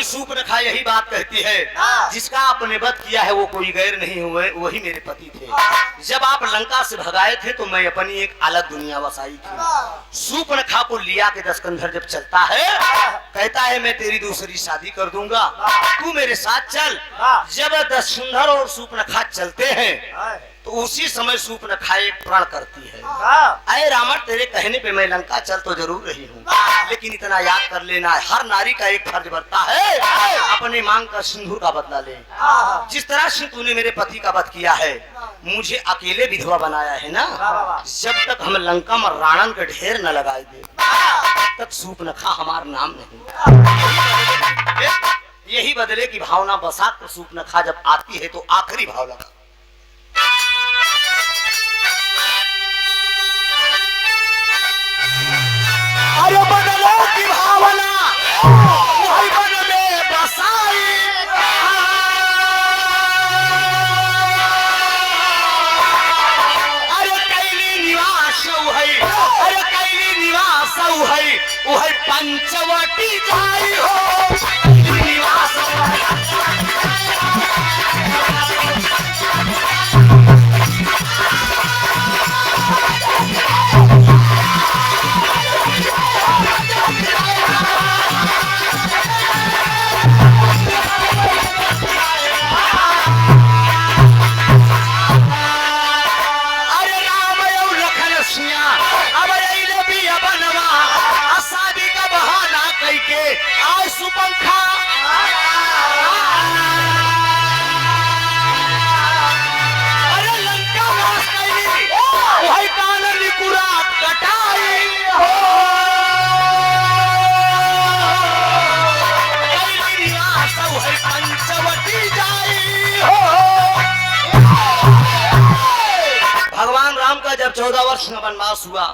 सूर्पनखा यही बात कहती है, जिसका आपने वध किया है वो कोई गैर नहीं हुए, वही मेरे पति थे। जब आप लंका से भगाए थे तो मैं अपनी एक अलग दुनिया बसाई थी। सूर्पनखा को लिया के दस्कंधर जब चलता है, कहता है मैं तेरी दूसरी शादी कर दूंगा, तू मेरे साथ चल। जब दस्कंधर और सूर्पनखा चलते हैं तो उसी समय सूर्पनखा एक प्रण करती है, अरे रावण तेरे कहने पे मैं लंका चल तो जरूर रही हूँ, लेकिन इतना याद कर लेना है हर नारी का एक फर्ज बनता है अपने मांग का सिंदूर का बदला ले। जिस तरह से तूने मेरे पति का वध किया है, मुझे अकेले विधवा बनाया है ना, जब तक हम लंका में रावण के ढेर न लगाए दे तब तक सूर्पनखा हमारा नाम नहीं। यही बदले की भावना बसा कर सूर्पनखा जब आती है तो आखिरी भाव लगा, अरे बदले की भावना वही मन में बसाई, अरे कैली निवास है, अरे कैली निवास है, वही पंचवटी जाई हो निवास। आज सुपंखा 14 वर्ष का वनवास हुआ,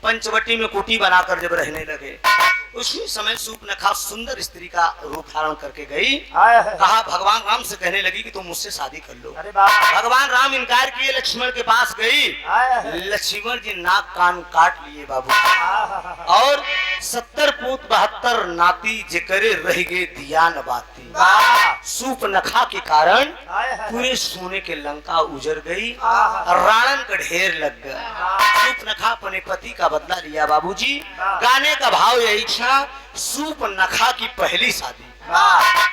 पंचवटी में कुटी बनाकर जब रहने लगे, उसी समय सूर्पनखा सुंदर स्त्री का रूप धारण करके गई। कहा भगवान राम से कहने लगी कि तुम मुझसे शादी कर लो।
अरे बाप
भगवान राम इनकार किए, लक्ष्मण के पास गई। लक्ष्मण जी नाक कान काट लिए बाबू, और 70 पूत 72 नाती जेकरे रह गए दिया न बाती। सूर्पनखा के कारण पूरे सोने के लंका उजड़ गई, रावण का ढेर लग गया। सूर्पनखा अपने पति का बदला लिया बाबूजी। गाने का भाव यही था, सूर्पनखा की पहली शादी।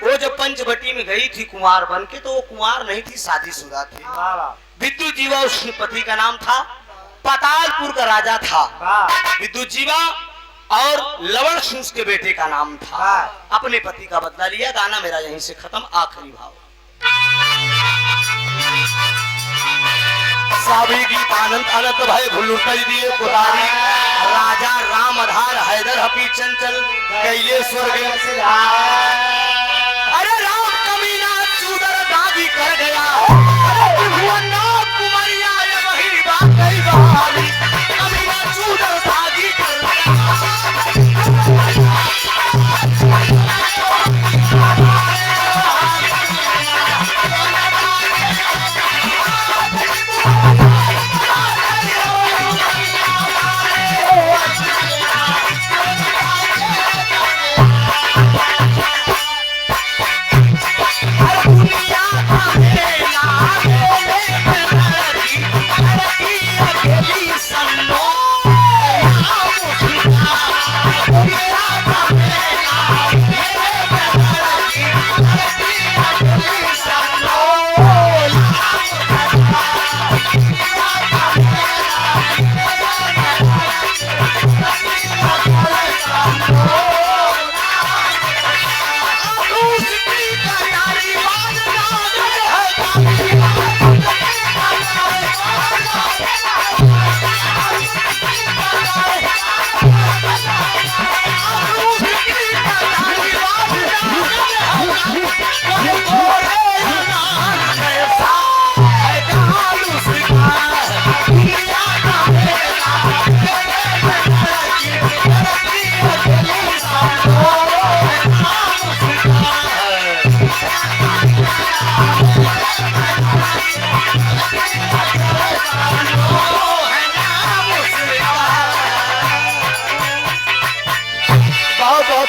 वो जब पंचवटी में गई थी कुंवार बन के, तो वो कुंवार नहीं थी, शादीशुदा थी। विद्युत जीवा उसके पति का नाम था, पातालपुर का राजा था विद्युत जीवा, और लवण सिंह के बेटे का नाम था। अपने पति का बदला लिया। गाना मेरा यहीं से खत्म, आखिरी भाव। सावी की आनंद अनंत भय भुल्लुटई दिए पुरारी, राजा राम आधार हैदर हपी चंचल कैले स्वर्ग। अरे राम कमीना चूदर दादी कर गया, कुमारिया वही बात गई बहाली, कमीना चूदर दादी कर गया।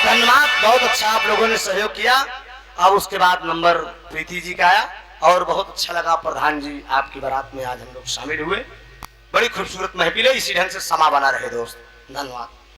धन्यवाद, बहुत अच्छा आप लोगों ने सहयोग किया। अब उसके बाद नंबर प्रीति जी का आया, और बहुत अच्छा लगा प्रधान जी आपकी बारात में आज हम लोग शामिल हुए। बड़ी खूबसूरत महफिल है, इसी ढंग से समा बना रहे दोस्त। धन्यवाद।